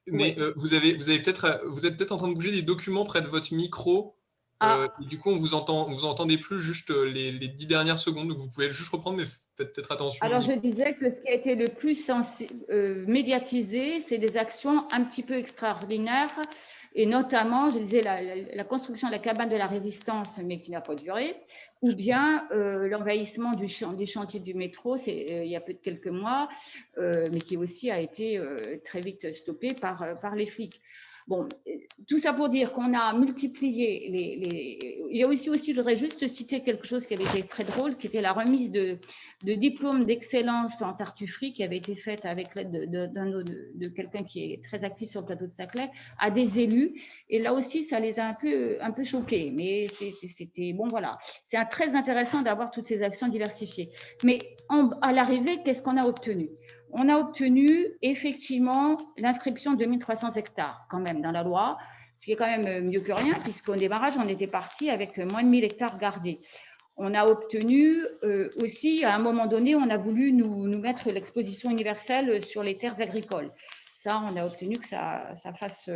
mais oui. Vous êtes peut-être en train de bouger des documents près de votre micro. Et du coup, on vous entendez plus juste les 10 dernières secondes. Donc, vous pouvez juste reprendre, mais faites peut-être attention. Alors, je disais que ce qui a été le plus médiatisé, c'est des actions un petit peu extraordinaires. Et notamment, je disais, la construction de la cabane de la résistance, mais qui n'a pas duré, ou bien l'envahissement des chantiers du métro, il y a quelques mois, mais qui aussi a été très vite stoppé par les flics. Bon, tout ça pour dire qu'on a multiplié Il y a aussi, je voudrais juste citer quelque chose qui avait été très drôle, qui était la remise de diplômes d'excellence en tartufferie qui avait été faite avec l'aide de quelqu'un qui est très actif sur le plateau de Saclay à des élus. Et là aussi, ça les a un peu choqués. Mais c'était bon, voilà. C'est très intéressant d'avoir toutes ces actions diversifiées. Mais à l'arrivée, qu'est-ce qu'on a obtenu ? On a obtenu effectivement l'inscription de 2300 hectares quand même dans la loi, ce qui est quand même mieux que rien, puisqu'au démarrage, on était parti avec moins de 1000 hectares gardés. On a obtenu aussi, à un moment donné, on a voulu nous mettre l'exposition universelle sur les terres agricoles. Ça, on a obtenu que ça fasse,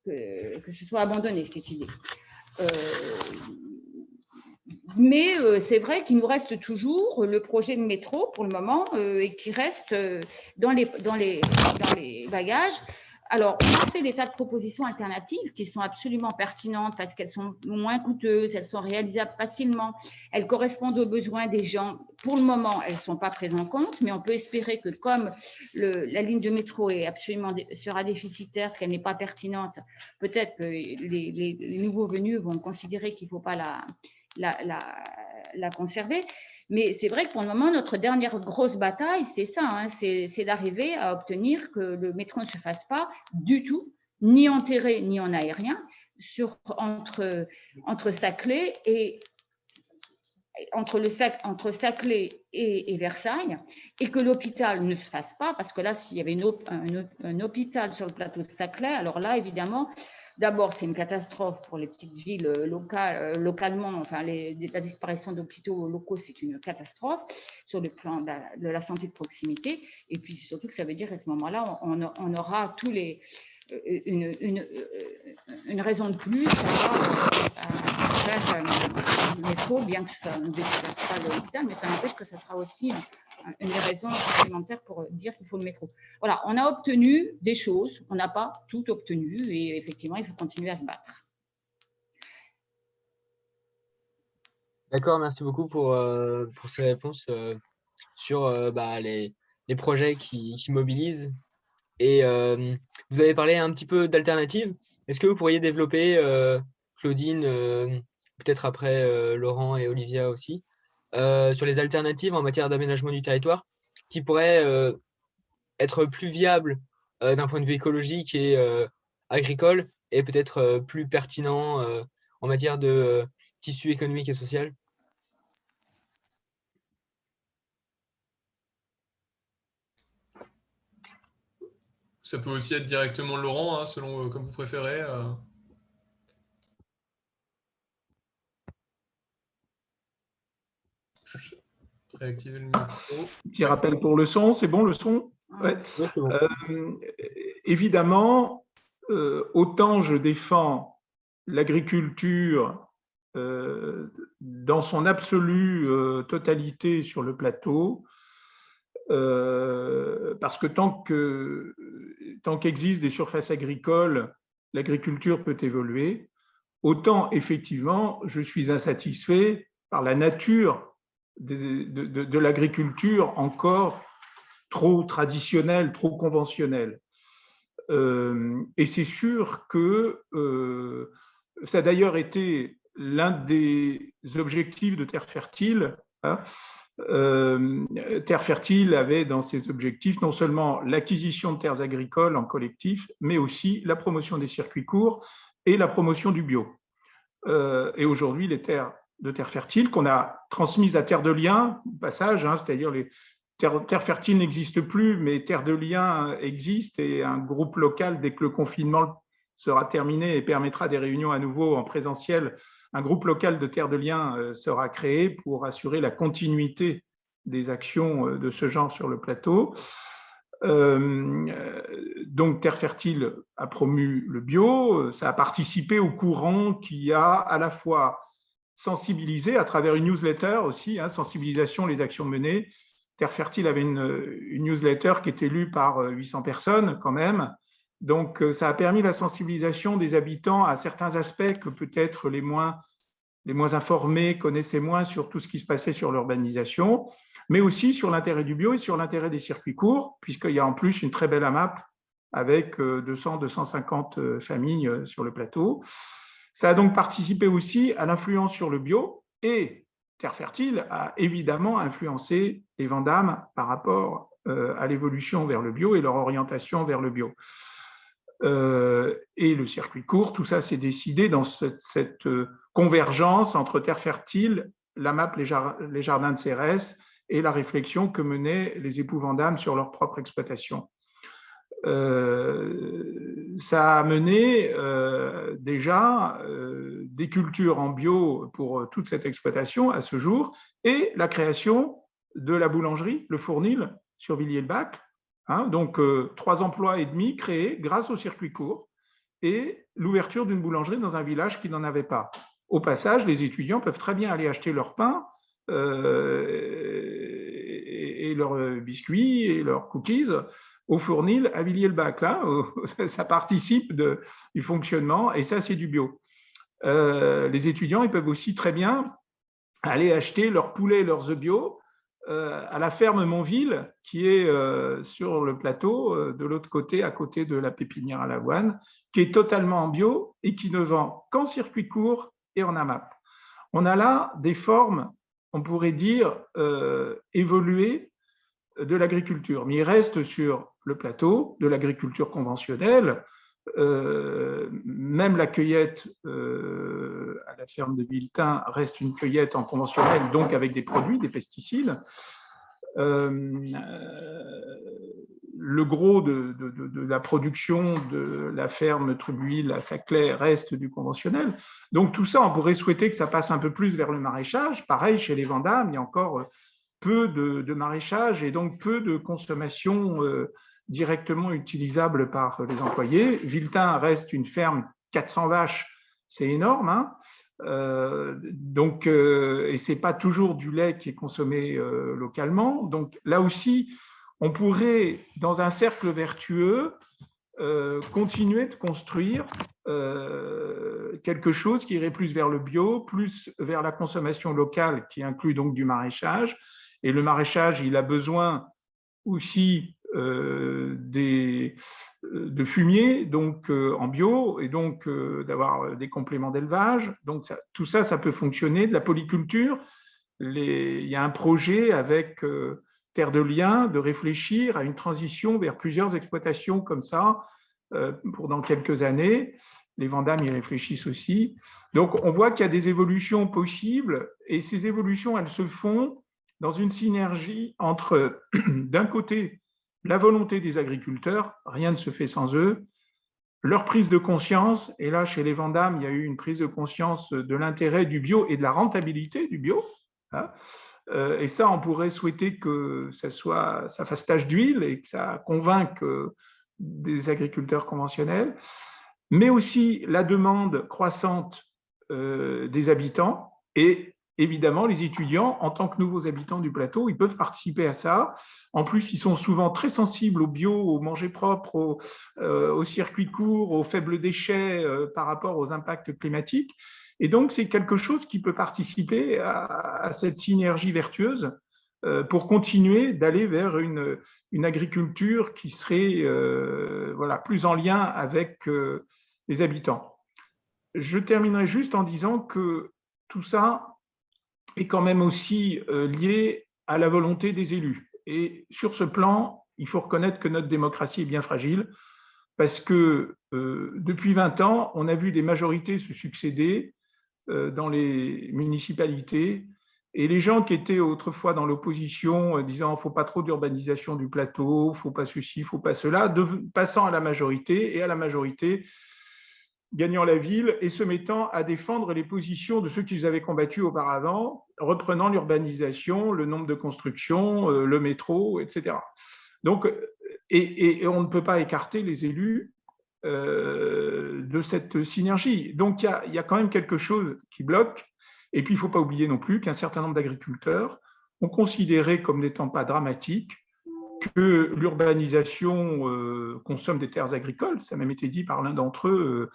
que ce soit abandonné, cette idée. Mais c'est vrai qu'il nous reste toujours le projet de métro pour le moment et qui reste dans les bagages. Alors, on a fait des tas de propositions alternatives qui sont absolument pertinentes parce qu'elles sont moins coûteuses, elles sont réalisables facilement, elles correspondent aux besoins des gens. Pour le moment, elles ne sont pas prises en compte, mais on peut espérer que comme la ligne de métro sera déficitaire, qu'elle n'est pas pertinente, peut-être que les nouveaux venus vont considérer qu'il ne faut pas la conserver. Mais c'est vrai que pour le moment, notre dernière grosse bataille, c'est ça, hein, c'est d'arriver à obtenir que le métro ne se fasse pas du tout, ni en terré, ni en aérien, entre Saclay et Versailles, et que l'hôpital ne se fasse pas, parce que là, s'il y avait un hôpital sur le plateau de Saclay, alors là, évidemment, d'abord, c'est une catastrophe pour les petites villes localement. Enfin, la disparition d'hôpitaux locaux, c'est une catastrophe sur le plan de la santé de proximité. Et puis, surtout que ça veut dire qu'à ce moment-là, on aura une raison de plus à faire le métro, bien que ça ne déplace pas l'hôpital, mais ça n'empêche que ça sera aussi une des raisons supplémentaires pour dire qu'il faut le métro. Voilà, on a obtenu des choses, on n'a pas tout obtenu et effectivement, il faut continuer à se battre. D'accord, merci beaucoup pour ces réponses sur les projets qui mobilisent. Et vous avez parlé un petit peu d'alternatives. Est-ce que vous pourriez développer, Claudine, peut-être après Laurent et Olivia aussi, sur les alternatives en matière d'aménagement du territoire qui pourraient être plus viables d'un point de vue écologique et agricole et peut-être plus pertinent en matière de tissu économique et social? Ça peut aussi être directement Laurent, hein, selon comme vous préférez. Réactiver le micro. Petit rappel pour le son, c'est bon le son? Ouais. Oui, c'est bon. Évidemment, autant je défends l'agriculture dans son absolue totalité sur le plateau, parce que tant qu'existent des surfaces agricoles, l'agriculture peut évoluer. Autant, effectivement, je suis insatisfait par la nature de l'agriculture encore trop traditionnelle, trop conventionnelle. Et c'est sûr que ça a d'ailleurs été l'un des objectifs de Terre Fertile. Hein. Terre Fertile avait dans ses objectifs non seulement l'acquisition de terres agricoles en collectif, mais aussi la promotion des circuits courts et la promotion du bio. Et aujourd'hui, les terres de Terre Fertile qu'on a transmises à Terre de Liens, au passage, hein, c'est-à-dire les Terre Fertile n'existe plus, mais Terre de Liens existe et un groupe local, dès que le confinement sera terminé et permettra des réunions à nouveau en présentiel, un groupe local de Terre de Liens sera créé pour assurer la continuité des actions de ce genre sur le plateau. Donc Terre Fertile a promu le bio, ça a participé au courant qui a à la fois sensibilisé à travers une newsletter aussi, hein, sensibilisation, les actions menées. Terre Fertile avait une newsletter qui était lue par 800 personnes quand même. Donc, ça a permis la sensibilisation des habitants à certains aspects que peut-être les moins informés connaissaient moins sur tout ce qui se passait sur l'urbanisation, mais aussi sur l'intérêt du bio et sur l'intérêt des circuits courts, puisqu'il y a en plus une très belle AMAP avec 200-250 familles sur le plateau. Ça a donc participé aussi à l'influence sur le bio et Terre Fertile a évidemment influencé les Vandamme par rapport à l'évolution vers le bio et leur orientation vers le bio. Et le circuit court, tout ça s'est décidé dans cette convergence entre Terre Fertile, l'AMAP, les jardins de Cérès et la réflexion que menaient les époux Vandamme sur leur propre exploitation. ça a amené déjà des cultures en bio pour toute cette exploitation à ce jour, et la création de la boulangerie, le Fournil, sur Villiers-le-Bac. Hein, donc, 3 emplois et demi créés grâce au circuit court et l'ouverture d'une boulangerie dans un village qui n'en avait pas. Au passage, les étudiants peuvent très bien aller acheter leur pain et leurs biscuits et leurs cookies au Fournil à Villiers-le-Bac. Là, ça participe du fonctionnement et ça, c'est du bio. Les étudiants, ils peuvent aussi très bien aller acheter leurs poulets et leurs œufs bio à la ferme Montville, qui est sur le plateau, de l'autre côté, à côté de la pépinière à l'avoine, qui est totalement en bio et qui ne vend qu'en circuit court et en AMAP. On a là des formes, on pourrait dire, évoluées de l'agriculture, mais il reste sur le plateau de l'agriculture conventionnelle. Même la cueillette à la ferme de Villetin reste une cueillette en conventionnel, donc avec des produits, des pesticides. Le gros de la production de la ferme Trubuil à Saclay reste du conventionnel. Donc tout ça, on pourrait souhaiter que ça passe un peu plus vers le maraîchage. Pareil, chez les Vandamme, il y a encore peu de maraîchage et donc peu de consommation directement utilisable par les employés. Villetin reste une ferme 400 vaches, c'est énorme, hein. Et c'est pas toujours du lait qui est consommé localement. Donc là aussi, on pourrait, dans un cercle vertueux, continuer de construire quelque chose qui irait plus vers le bio, plus vers la consommation locale, qui inclut donc du maraîchage. Et le maraîchage, il a besoin aussi de fumier, donc en bio, et donc d'avoir des compléments d'élevage. Donc tout ça, ça peut fonctionner. De la polyculture, il y a un projet avec Terre de Liens de réfléchir à une transition vers plusieurs exploitations comme ça pour dans quelques années. Les Vandamme y réfléchissent aussi. Donc on voit qu'il y a des évolutions possibles, et ces évolutions, elles se font dans une synergie entre, d'un côté, la volonté des agriculteurs, rien ne se fait sans eux, leur prise de conscience, et là, chez les Vandamme, il y a eu une prise de conscience de l'intérêt du bio et de la rentabilité du bio. Hein, et ça, on pourrait souhaiter que ça fasse tache d'huile et que ça convainque des agriculteurs conventionnels, mais aussi la demande croissante des habitants et évidemment, les étudiants, en tant que nouveaux habitants du plateau, ils peuvent participer à ça. En plus, ils sont souvent très sensibles au bio, au manger propre, au circuit court, aux faibles déchets par rapport aux impacts climatiques. Et donc, c'est quelque chose qui peut participer à cette synergie vertueuse pour continuer d'aller vers une agriculture qui serait plus en lien avec les habitants. Je terminerai juste en disant que tout ça est quand même aussi lié à la volonté des élus. Et sur ce plan, il faut reconnaître que notre démocratie est bien fragile parce que depuis 20 ans, on a vu des majorités se succéder dans les municipalités, et les gens qui étaient autrefois dans l'opposition disant « il ne faut pas trop d'urbanisation du plateau, il ne faut pas ceci, il ne faut pas cela », passant à la majorité, et à la majorité, gagnant la ville et se mettant à défendre les positions de ceux qu'ils avaient combattus auparavant, reprenant l'urbanisation, le nombre de constructions, le métro, etc. Donc, et on ne peut pas écarter les élus de cette synergie. Donc, il y a quand même quelque chose qui bloque. Et puis, il ne faut pas oublier non plus qu'un certain nombre d'agriculteurs ont considéré comme n'étant pas dramatique que l'urbanisation consomme des terres agricoles. Ça a même été dit par l'un d'entre eux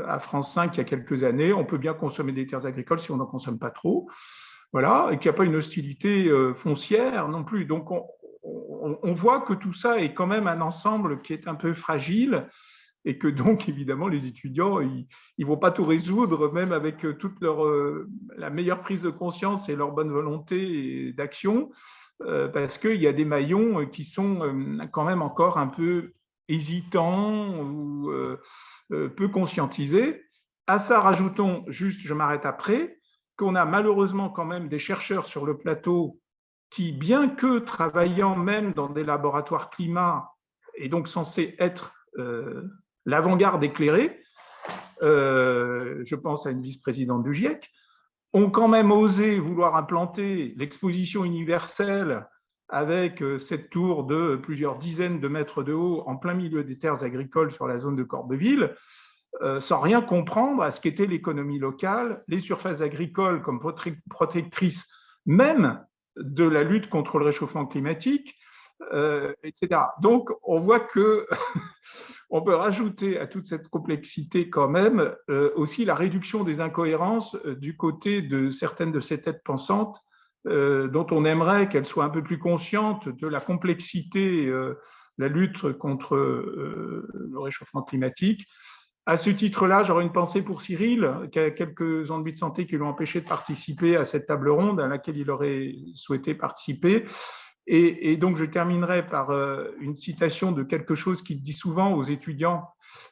à France 5 il y a quelques années. On peut bien consommer des terres agricoles si on n'en consomme pas trop. Voilà, et qu'il n'y a pas une hostilité foncière non plus. Donc, on voit que tout ça est quand même un ensemble qui est un peu fragile et que donc, évidemment, les étudiants, ils ne vont pas tout résoudre, même avec toute la meilleure prise de conscience et leur bonne volonté d'action, parce qu'il y a des maillons qui sont quand même encore un peu hésitants ou peu conscientisés. À ça, rajoutons, juste, je m'arrête après, qu'on a malheureusement quand même des chercheurs sur le plateau qui, bien que travaillant même dans des laboratoires climat, est donc censé être l'avant-garde éclairée, je pense à une vice-présidente du GIEC, ont quand même osé vouloir implanter l'exposition universelle avec cette tour de plusieurs dizaines de mètres de haut en plein milieu des terres agricoles sur la zone de Corbeville, sans rien comprendre à ce qu'était l'économie locale, les surfaces agricoles comme protectrices même de la lutte contre le réchauffement climatique, etc. Donc, on voit que on peut rajouter à toute cette complexité quand même aussi la réduction des incohérences du côté de certaines de ces têtes pensantes dont on aimerait qu'elles soient un peu plus conscientes de la complexité, la lutte contre le réchauffement climatique. À ce titre-là, j'aurais une pensée pour Cyril, qui a quelques ennuis de santé qui l'ont empêché de participer à cette table ronde à laquelle il aurait souhaité participer. Et donc, je terminerai par une citation de quelque chose qu'il dit souvent aux étudiants,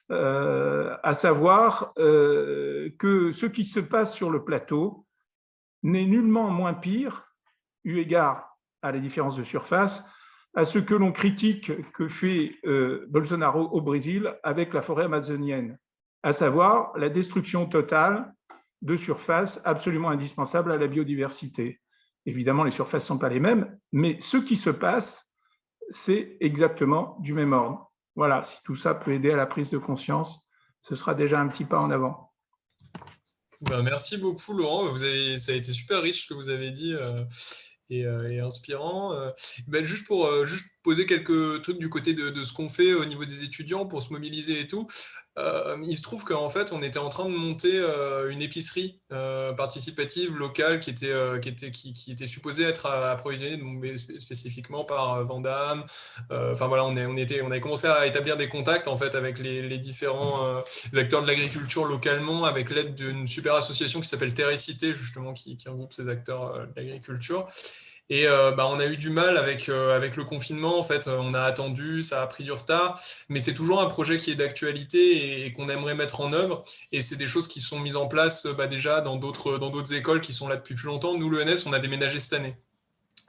à savoir que ce qui se passe sur le plateau n'est nullement moins pire, eu égard à la différence de surface, à ce que l'on critique que fait Bolsonaro au Brésil avec la forêt amazonienne, à savoir la destruction totale de surfaces absolument indispensables à la biodiversité. Évidemment, les surfaces ne sont pas les mêmes, mais ce qui se passe, c'est exactement du même ordre. Voilà, si tout ça peut aider à la prise de conscience, ce sera déjà un petit pas en avant. Ben, merci beaucoup, Laurent. Ça a été super riche ce que vous avez dit et inspirant. Ben, juste pour juste poser quelques trucs du côté de ce qu'on fait au niveau des étudiants pour se mobiliser et tout. Il se trouve qu'en fait, on était en train de monter une épicerie participative locale qui était supposée être approvisionnée donc, spécifiquement par Vandame. Enfin voilà, on avait commencé à établir des contacts en fait avec les différents acteurs de l'agriculture localement, avec l'aide d'une super association qui s'appelle Terre et Cité justement, qui regroupe ces acteurs de l'agriculture. Et on a eu du mal avec le confinement, en fait, on a attendu, ça a pris du retard, mais c'est toujours un projet qui est d'actualité et qu'on aimerait mettre en œuvre. Et c'est des choses qui sont mises en place déjà dans d'autres écoles qui sont là depuis plus longtemps. Nous, l'ENS, on a déménagé cette année.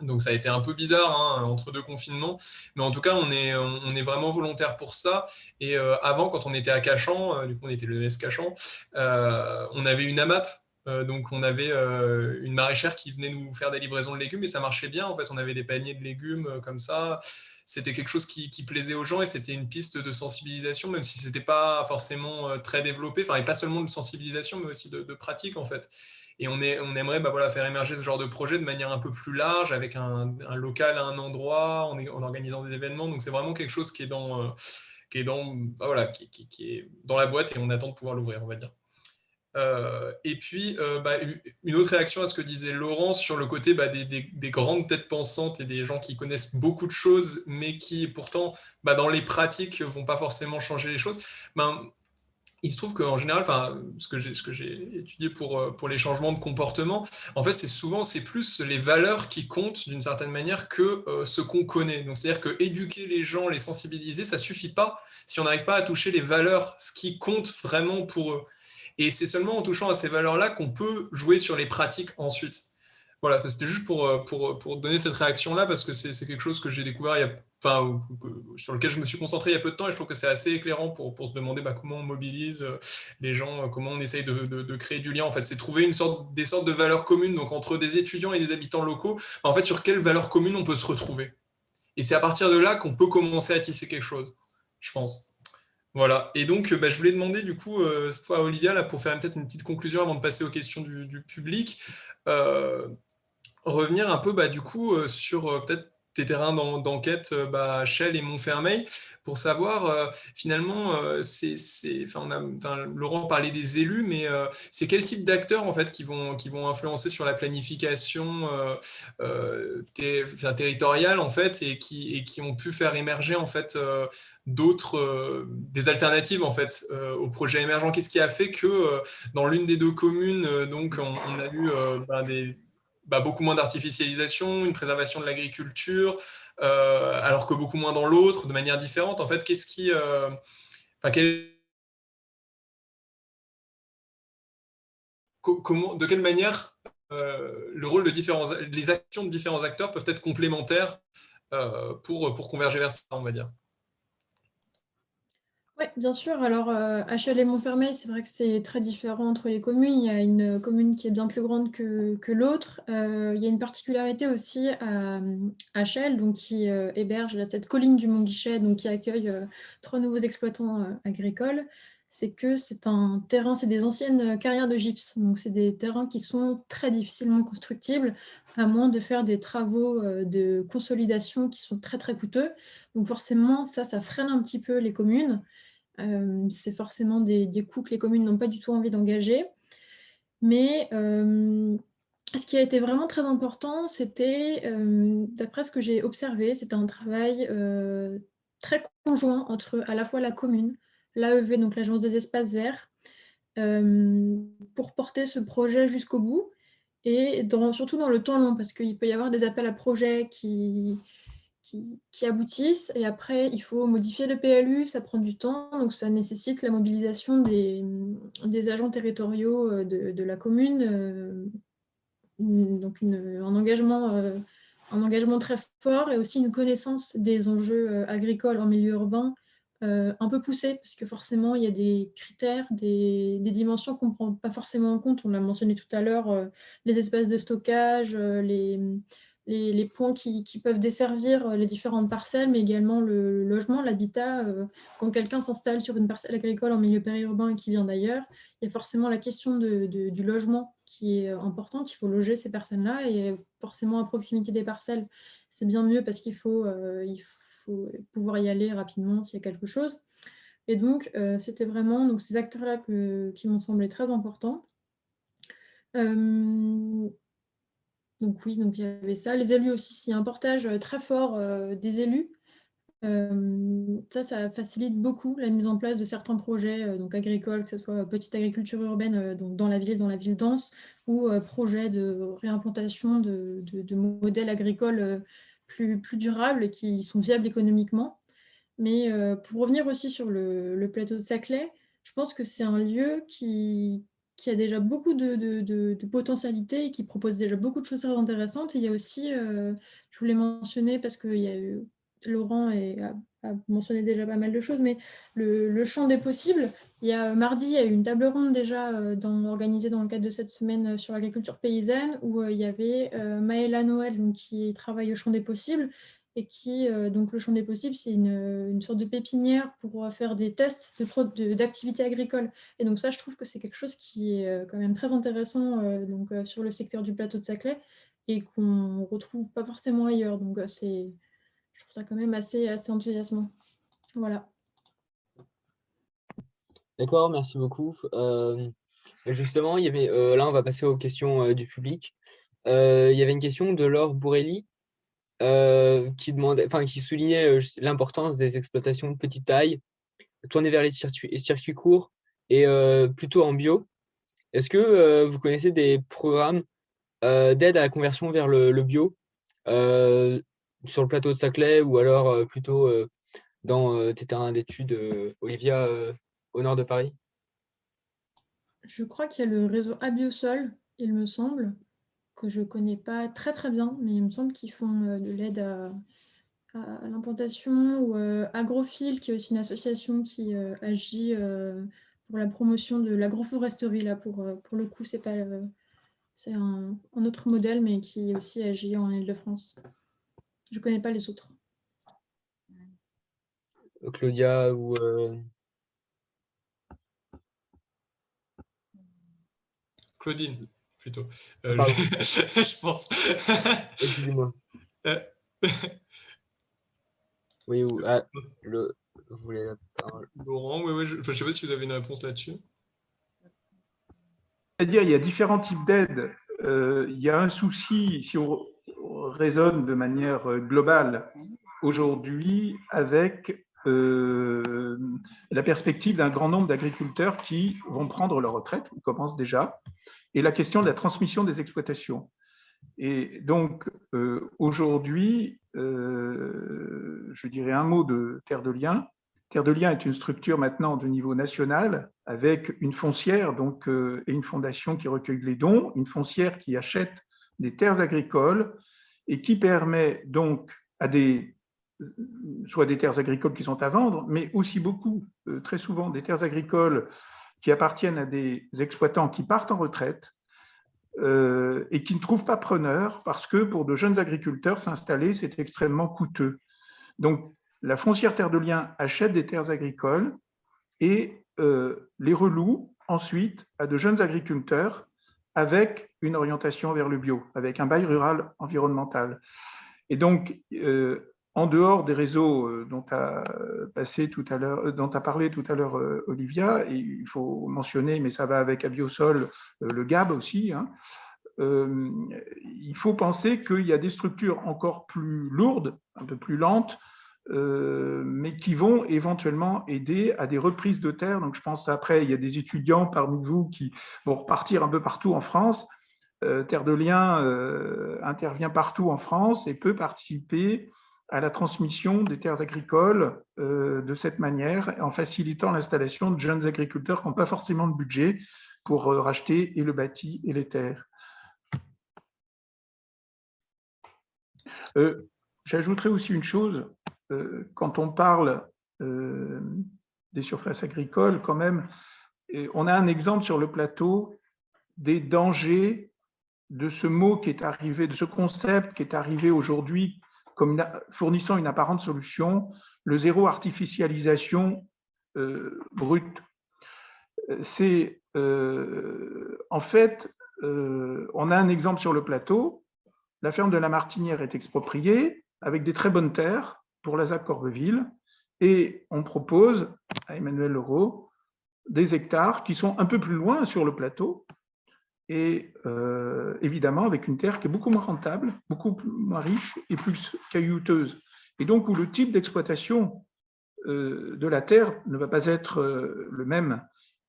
Donc ça a été un peu bizarre entre deux confinements, mais en tout cas on est vraiment volontaire pour ça. Et avant, quand on était à Cachan, du coup on était l'ENS Cachan, on avait une AMAP. Donc on avait une maraîchère qui venait nous faire des livraisons de légumes et ça marchait bien. En fait, on avait des paniers de légumes comme ça. C'était quelque chose qui plaisait aux gens et c'était une piste de sensibilisation, même si c'était pas forcément très développé. Enfin, et pas seulement de sensibilisation, mais aussi de pratique en fait. Et on aimerait faire émerger ce genre de projet de manière un peu plus large, avec un local à un endroit, en organisant des événements. Donc c'est vraiment quelque chose qui est dans la boîte et on attend de pouvoir l'ouvrir, on va dire. Et puis, une autre réaction à ce que disait Laurent sur le côté des grandes têtes pensantes et des gens qui connaissent beaucoup de choses, mais qui pourtant, dans les pratiques, ne vont pas forcément changer les choses. Il se trouve qu'en général, ce que j'ai étudié pour les changements de comportement, en fait, c'est plus les valeurs qui comptent d'une certaine manière que ce qu'on connaît. Donc, c'est-à-dire que éduquer les gens, les sensibiliser, ça suffit pas si on n'arrive pas à toucher les valeurs, ce qui compte vraiment pour eux. Et c'est seulement en touchant à ces valeurs-là qu'on peut jouer sur les pratiques ensuite. Voilà, c'était juste pour donner cette réaction-là, parce que c'est quelque chose que j'ai découvert sur lequel je me suis concentré il y a peu de temps, et je trouve que c'est assez éclairant pour se demander comment on mobilise les gens, comment on essaye de créer du lien. En fait, c'est trouver des sortes de valeurs communes, donc entre des étudiants et des habitants locaux, en fait, sur quelles valeurs communes on peut se retrouver. Et c'est à partir de là qu'on peut commencer à tisser quelque chose, je pense. Voilà, et donc je voulais demander du coup cette fois à Olivia là, pour faire peut-être une petite conclusion avant de passer aux questions du public, revenir un peu du coup sur peut-être tes terrains d'enquête Chelles et Montfermeil, pour savoir finalement, Laurent parlait des élus, mais c'est quel type d'acteurs en fait qui vont influencer sur la planification territoriale en fait, et qui ont pu faire émerger en fait des alternatives en fait au projet émergent. Qu'est-ce qui a fait que dans l'une des deux communes donc on a eu beaucoup moins d'artificialisation, une préservation de l'agriculture, alors que beaucoup moins dans l'autre, de manière différente. En fait, qu'est-ce qui... de quelle manière le rôle les actions de différents acteurs peuvent être complémentaires pour converger vers ça, on va dire. Oui, bien sûr. Alors, à Châlais-Montfermeil, c'est vrai que c'est très différent entre les communes. Il y a une commune qui est bien plus grande que l'autre. Il y a une particularité aussi à Chelles, donc, qui héberge cette colline du Mont-Guichet, donc, qui accueille 3 nouveaux exploitants agricoles. C'est que c'est un terrain, c'est des anciennes carrières de gypse. Donc, c'est des terrains qui sont très difficilement constructibles, à moins de faire des travaux de consolidation qui sont très, très coûteux. Donc, forcément, ça freine un petit peu les communes. C'est forcément des coûts que les communes n'ont pas du tout envie d'engager. Mais ce qui a été vraiment très important, c'était, d'après ce que j'ai observé, c'était un travail très conjoint entre à la fois la commune, l'AEV, donc l'Agence des espaces verts, pour porter ce projet jusqu'au bout, et surtout dans le temps long, parce qu'il peut y avoir des appels à projets qui aboutissent, et après il faut modifier le PLU, ça prend du temps, donc ça nécessite la mobilisation des agents territoriaux de la commune, donc un engagement très fort, et aussi une connaissance des enjeux agricoles en milieu urbain un peu poussée, parce que forcément il y a des critères, des dimensions qu'on ne prend pas forcément en compte. On l'a mentionné tout à l'heure, les espaces de stockage, les points qui peuvent desservir les différentes parcelles, mais également le logement, l'habitat. Quand quelqu'un s'installe sur une parcelle agricole en milieu périurbain et qui vient d'ailleurs, il y a forcément la question du logement qui est importante. Il faut loger ces personnes-là, et forcément à proximité des parcelles, c'est bien mieux, parce qu'il faut pouvoir y aller rapidement s'il y a quelque chose. Et donc, c'était vraiment donc, ces acteurs-là qui m'ont semblé très importants. Donc oui, donc il y avait ça. Les élus aussi, s'il y a un portage très fort des élus, ça facilite beaucoup la mise en place de certains projets donc agricoles, que ce soit petite agriculture urbaine donc dans la ville dense, ou projets de réimplantation de modèles agricoles plus durables et qui sont viables économiquement. Mais pour revenir aussi sur le plateau de Saclay, je pense que c'est un lieu qui a déjà beaucoup de potentialités et qui propose déjà beaucoup de choses très intéressantes. Et il y a aussi, je voulais mentionner, parce que Laurent a mentionné déjà pas mal de choses, mais le champ des possibles. Mardi, il y a eu une table ronde déjà organisée dans le cadre de cette semaine sur l'agriculture paysanne, où il y avait Maëla Noël, donc, qui travaille au champ des possibles, et qui, donc le champ des possibles, c'est une sorte de pépinière pour faire des tests d'activités agricoles. Et donc ça, je trouve que c'est quelque chose qui est quand même très intéressant sur le secteur du plateau de Saclay, et qu'on ne retrouve pas forcément ailleurs. Donc je trouve ça quand même assez enthousiasmant. Voilà. D'accord, merci beaucoup. Justement, il y avait, là, on va passer aux questions du public. Il y avait une question de Laure Bourrelli qui soulignait l'importance des exploitations de petite taille, tournées vers les circuits courts et plutôt en bio. Est-ce que vous connaissez des programmes d'aide à la conversion vers le bio sur le plateau de Saclay, ou alors plutôt dans tes terrains d'études, Olivia, au nord de Paris? Je crois qu'il y a le réseau Abiosol, il me semble, que je ne connais pas très très bien, mais il me semble qu'ils font de l'aide à l'implantation, ou Agrophile, qui est aussi une association qui agit pour la promotion de l'agroforesterie. Là, pour le coup, c'est un autre modèle, mais qui aussi agit en Île-de-France. Je ne connais pas les autres. Claudia ou Claudine, plutôt. Pardon. Je pense. Excusez-moi. Oui, vous voulez la parole? Laurent, oui, je ne sais pas si vous avez une réponse là-dessus. C'est-à-dire, il y a différents types d'aides. Il y a un souci, si on raisonne de manière globale aujourd'hui, avec la perspective d'un grand nombre d'agriculteurs qui vont prendre leur retraite, ou commencent déjà, et la question de la transmission des exploitations. Et donc, aujourd'hui, je dirais un mot de Terre de Liens. Terre de Liens est une structure maintenant de niveau national, avec une foncière donc, et une fondation qui recueille les dons, une foncière qui achète des terres agricoles et qui permet donc à des soit des terres agricoles qui sont à vendre, mais aussi beaucoup, très souvent, des terres agricoles qui appartiennent à des exploitants qui partent en retraite et qui ne trouvent pas preneur parce que pour de jeunes agriculteurs, s'installer, c'est extrêmement coûteux. Donc, la foncière Terre de Liens achète des terres agricoles et les reloue ensuite à de jeunes agriculteurs avec une orientation vers le bio, avec un bail rural environnemental. Et donc, en dehors des réseaux dont tu as parlé tout à l'heure, Olivia, et il faut mentionner, mais ça va avec Abiosol, le GAB aussi, hein, il faut penser qu'il y a des structures encore plus lourdes, un peu plus lentes, mais qui vont éventuellement aider à des reprises de terre. Donc, je pense après, il y a des étudiants parmi vous qui vont repartir un peu partout en France. Terre de Liens intervient partout en France et peut participer à la transmission des terres agricoles de cette manière, en facilitant l'installation de jeunes agriculteurs qui n'ont pas forcément de budget pour racheter et le bâti et les terres. J'ajouterai aussi une chose, quand on parle des surfaces agricoles, quand même, on a un exemple sur le plateau des dangers de ce mot qui est arrivé, de ce concept qui est arrivé aujourd'hui comme fournissant une apparente solution, le zéro artificialisation brute. C'est en fait, on a un exemple sur le plateau, la ferme de la Martinière est expropriée avec des très bonnes terres pour la ZAC Corbeville et on propose à Emmanuel Leroux des hectares qui sont un peu plus loin sur le plateau et évidemment avec une terre qui est beaucoup moins rentable, beaucoup moins riche et plus caillouteuse. Et donc où le type d'exploitation de la terre ne va pas être le même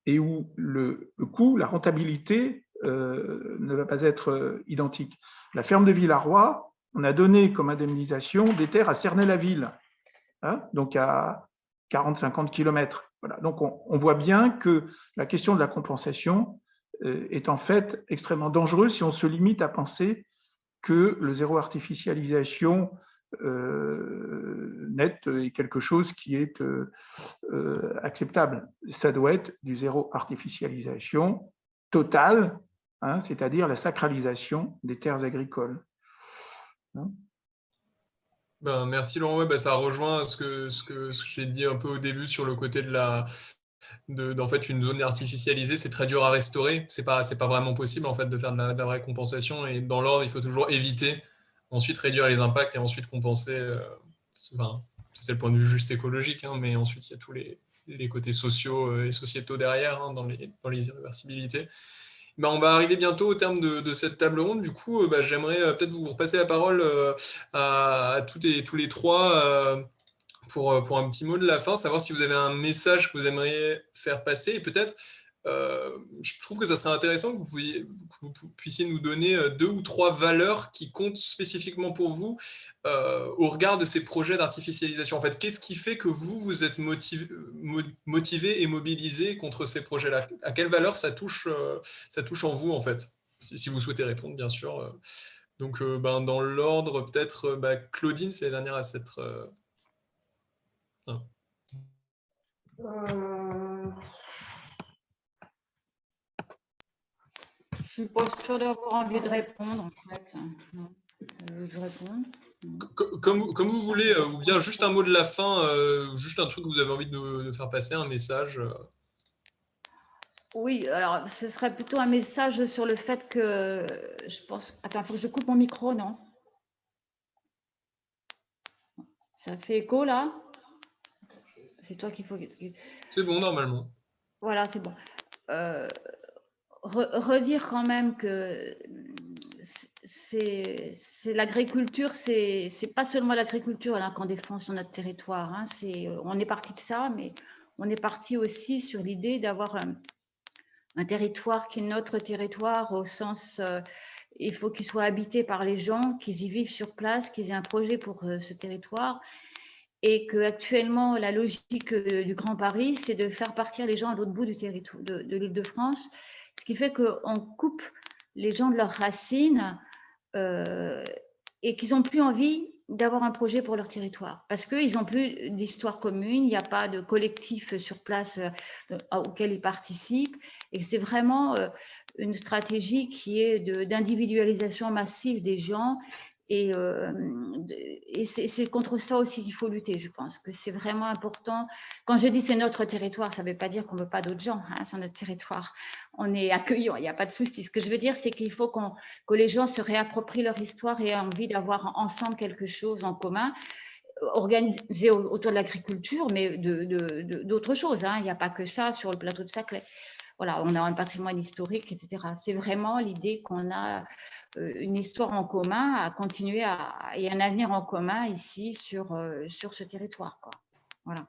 et où le coût, la rentabilité ne va pas être identique. La ferme de Villaroy, on a donné comme indemnisation des terres à Cernay-la-Ville, hein, donc à 40-50 km. Voilà. Donc on voit bien que la question de la compensation est en fait extrêmement dangereuse si on se limite à penser que le zéro artificialisation net est quelque chose qui est acceptable. Ça doit être du zéro artificialisation totale, hein, c'est-à-dire la sacralisation des terres agricoles. Hein? Ben, merci Laurent, ouais, ben, ça rejoint ce que j'ai dit un peu au début sur le côté en fait, une zone artificialisée, c'est très dur à restaurer, c'est pas vraiment possible en fait de faire de la vraie compensation, et dans l'ordre, il faut toujours éviter, ensuite réduire les impacts et ensuite compenser. Enfin, c'est le point de vue juste écologique, hein, mais ensuite il y a tous les côtés sociaux et sociétaux derrière, hein, dans les irréversibilités. Ben, on va arriver bientôt au terme de cette table ronde. Du coup, j'aimerais peut-être vous repasser la parole à tous les trois pour un petit mot de la fin, savoir si vous avez un message que vous aimeriez faire passer. Et peut-être, je trouve que ça serait intéressant que vous puissiez nous donner 2 ou 3 valeurs qui comptent spécifiquement pour vous au regard de ces projets d'artificialisation. En fait, qu'est-ce qui fait que vous êtes motivé et mobilisé contre ces projets-là? À quelle valeur ça touche en vous, en fait, si vous souhaitez répondre, bien sûr. Donc, dans l'ordre, peut-être, Claudine, c'est la dernière à s'être... Je ne suis pas sûre d'avoir envie de répondre, en fait. Je réponds. Comme vous voulez, ou bien juste un mot de la fin, juste un truc que vous avez envie de faire passer, un message. Oui, alors ce serait plutôt un message sur le fait que je pense. Attends, il faut que je coupe mon micro, non? Ça fait écho là? C'est toi qu'il faut. C'est bon, normalement. Voilà, c'est bon. Redire quand même que c'est l'agriculture, c'est pas seulement l'agriculture qu'on défend sur notre territoire. Hein, on est parti de ça, mais on est parti aussi sur l'idée d'avoir un territoire qui est notre territoire au sens, il faut qu'il soit habité par les gens, qu'ils y vivent sur place, qu'ils aient un projet pour ce territoire. Et qu'actuellement, la logique du Grand Paris, c'est de faire partir les gens à l'autre bout du territoire de l'Île-de-France, ce qui fait qu'on coupe les gens de leurs racines et qu'ils n'ont plus envie d'avoir un projet pour leur territoire. Parce qu'ils n'ont plus d'histoire commune, il n'y a pas de collectif sur place auquel ils participent. Et c'est vraiment une stratégie qui est d'individualisation massive des gens. Et c'est contre ça aussi qu'il faut lutter, je pense que c'est vraiment important. Quand je dis c'est notre territoire, ça ne veut pas dire qu'on ne veut pas d'autres gens sur notre territoire. On est accueillant, il n'y a pas de souci. Ce que je veux dire, c'est qu'il faut que les gens se réapproprient leur histoire et aient envie d'avoir ensemble quelque chose en commun, organisé autour de l'agriculture, mais d'autres choses. Il n'y a pas que ça sur le plateau de Saclay. Voilà, on a un patrimoine historique, etc. C'est vraiment l'idée qu'on a une histoire en commun, à continuer et un avenir en commun ici sur ce territoire, quoi. Voilà.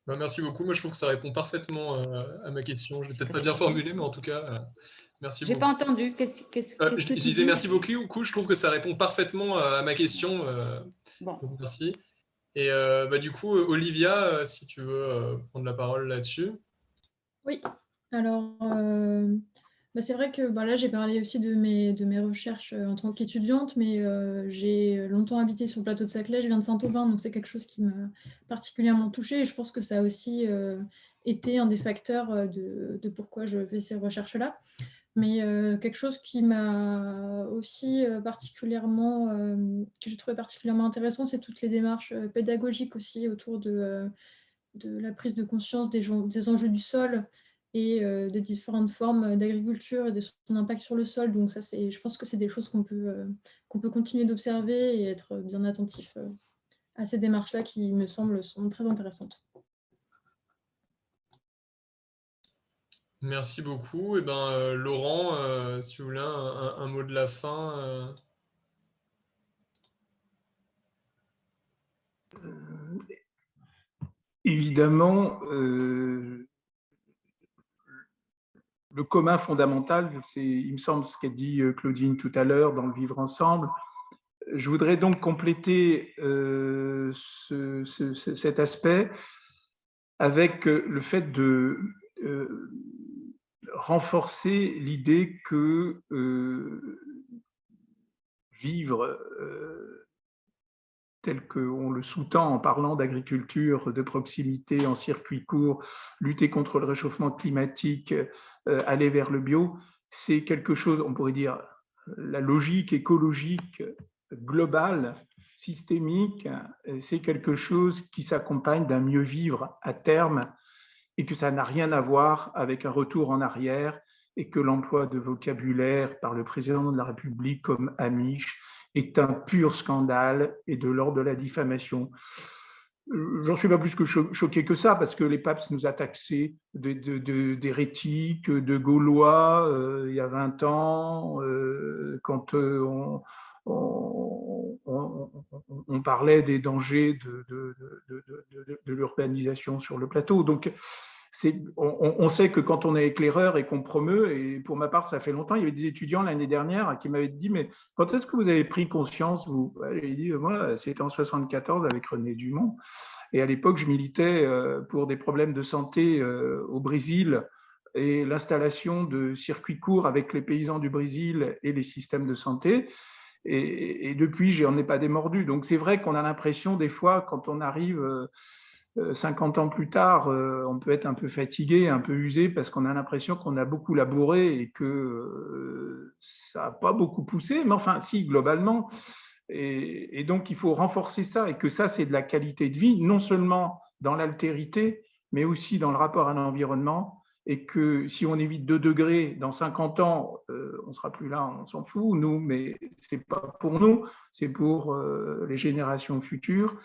Merci beaucoup. Moi, je trouve que ça répond parfaitement à ma question. Je ne l'ai peut-être pas bien formulé, mais en tout cas, merci beaucoup. J'ai pas entendu. Qu'est-ce que je tu disais dis? merci beaucoup. Je trouve que ça répond parfaitement à ma question. Bon. Donc, merci. Et du coup, Olivia, si tu veux prendre la parole là-dessus. Oui, alors c'est vrai que là j'ai parlé aussi de mes recherches en tant qu'étudiante, mais j'ai longtemps habité sur le plateau de Saclay, je viens de Saint-Aubin, donc c'est quelque chose qui m'a particulièrement touchée et je pense que ça a aussi été un des facteurs de pourquoi je fais ces recherches-là. Mais quelque chose qui m'a aussi particulièrement, que j'ai trouvé particulièrement intéressant, c'est toutes les démarches pédagogiques aussi autour de la prise de conscience des enjeux du sol et des différentes formes d'agriculture et de son impact sur le sol. Donc ça, je pense que c'est des choses qu'on peut continuer d'observer et être bien attentif à ces démarches-là qui, me semblent, sont très intéressantes. Merci beaucoup. Et Laurent, si vous voulez un mot de la fin. Évidemment, le commun fondamental, il me semble ce qu'a dit Claudine tout à l'heure dans le vivre ensemble. Je voudrais donc compléter cet aspect avec le fait de renforcer l'idée que vivre tel qu'on le sous-tend en parlant d'agriculture de proximité, en circuit court, lutter contre le réchauffement climatique, aller vers le bio, c'est quelque chose, on pourrait dire, la logique écologique globale, systémique, c'est quelque chose qui s'accompagne d'un mieux vivre à terme et que ça n'a rien à voir avec un retour en arrière et que l'emploi de vocabulaire par le président de la République comme Amish est un pur scandale et de l'ordre de la diffamation. J'en suis pas plus que choqué que ça, parce que les papes nous a taxés d'hérétiques, de Gaulois il y a 20 ans, quand on parlait des dangers de l'urbanisation sur le plateau. Donc, on sait que quand on est éclaireur et qu'on promeut, et pour ma part, ça fait longtemps, il y avait des étudiants l'année dernière qui m'avaient dit « Mais quand est-ce que vous avez pris conscience, vous ?» J'ai dit « Moi, c'était en 1974 avec René Dumont. Et à l'époque, je militais pour des problèmes de santé au Brésil et l'installation de circuits courts avec les paysans du Brésil et les systèmes de santé. Et depuis, je n'en ai pas démordu. Donc, c'est vrai qu'on a l'impression, des fois, quand on arrive 50 ans plus tard, on peut être un peu fatigué, un peu usé, parce qu'on a l'impression qu'on a beaucoup labouré et que ça n'a pas beaucoup poussé. Mais enfin, si, globalement. Et donc, il faut renforcer ça, et que ça, c'est de la qualité de vie, non seulement dans l'altérité, mais aussi dans le rapport à l'environnement, et que si on évite 2 degrés, dans 50 ans, on ne sera plus là, on s'en fout, nous, mais ce n'est pas pour nous, c'est pour les générations futures.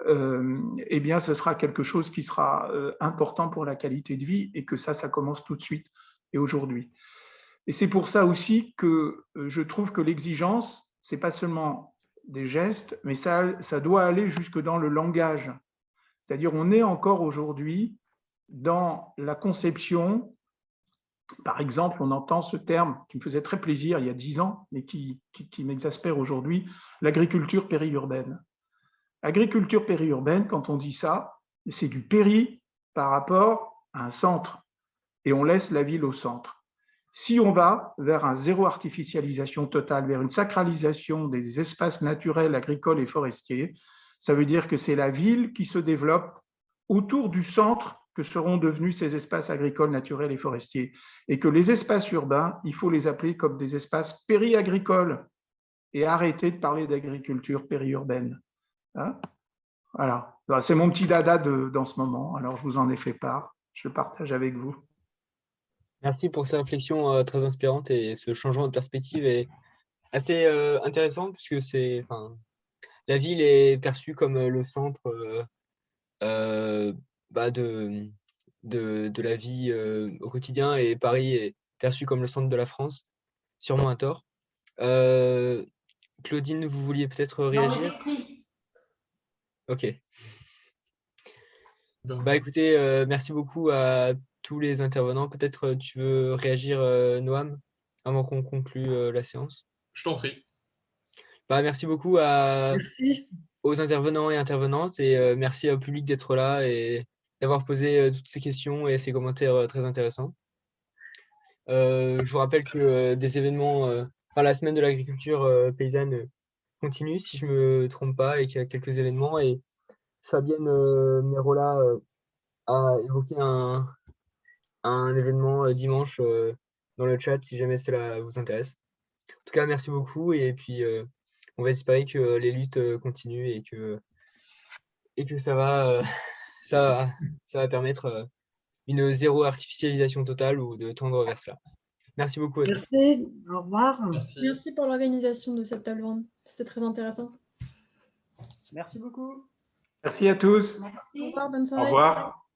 Eh bien, ce sera quelque chose qui sera important pour la qualité de vie, et que ça commence tout de suite et aujourd'hui. Et c'est pour ça aussi que je trouve que l'exigence, ce n'est pas seulement des gestes, mais ça doit aller jusque dans le langage. C'est-à-dire, on est encore aujourd'hui dans la conception, par exemple, on entend ce terme qui me faisait très plaisir il y a 10 ans, mais qui m'exaspère aujourd'hui, l'agriculture périurbaine. Agriculture périurbaine, quand on dit ça, c'est du péri par rapport à un centre, et on laisse la ville au centre. Si on va vers un zéro artificialisation totale, vers une sacralisation des espaces naturels, agricoles et forestiers, ça veut dire que c'est la ville qui se développe autour du centre que seront devenus ces espaces agricoles, naturels et forestiers. Et que les espaces urbains, il faut les appeler comme des espaces périagricoles et arrêter de parler d'agriculture périurbaine. Hein? Voilà, c'est mon petit dada dans ce moment. Alors, je vous en ai fait part. Je le partage avec vous. Merci pour ces réflexions très inspirantes et ce changement de perspective est assez intéressant puisque la ville est perçue comme le centre de la vie au quotidien et Paris est perçu comme le centre de la France, sûrement à tort. Claudine, vous vouliez peut-être réagir? Ok. Bah écoutez, merci beaucoup à tous les intervenants. Peut-être tu veux réagir, Noam, avant qu'on conclue la séance? Je t'en prie. Bah, merci beaucoup aux intervenants et intervenantes et merci au public d'être là et d'avoir posé toutes ces questions et ces commentaires très intéressants. Je vous rappelle que des événements, la semaine de l'agriculture paysanne continue, si je ne me trompe pas, et qu'il y a quelques événements. Et Fabienne Merola a évoqué un événement dimanche dans le chat, si jamais cela vous intéresse. En tout cas, merci beaucoup. Et puis, on va espérer que les luttes continuent et que ça va, ça va permettre une zéro artificialisation totale ou de tendre vers cela. Merci beaucoup à tous. Merci, au revoir. Merci pour l'organisation de cette table ronde. C'était très intéressant. Merci beaucoup. Merci à tous. Merci. Au revoir, bonne Au soirée. revoir.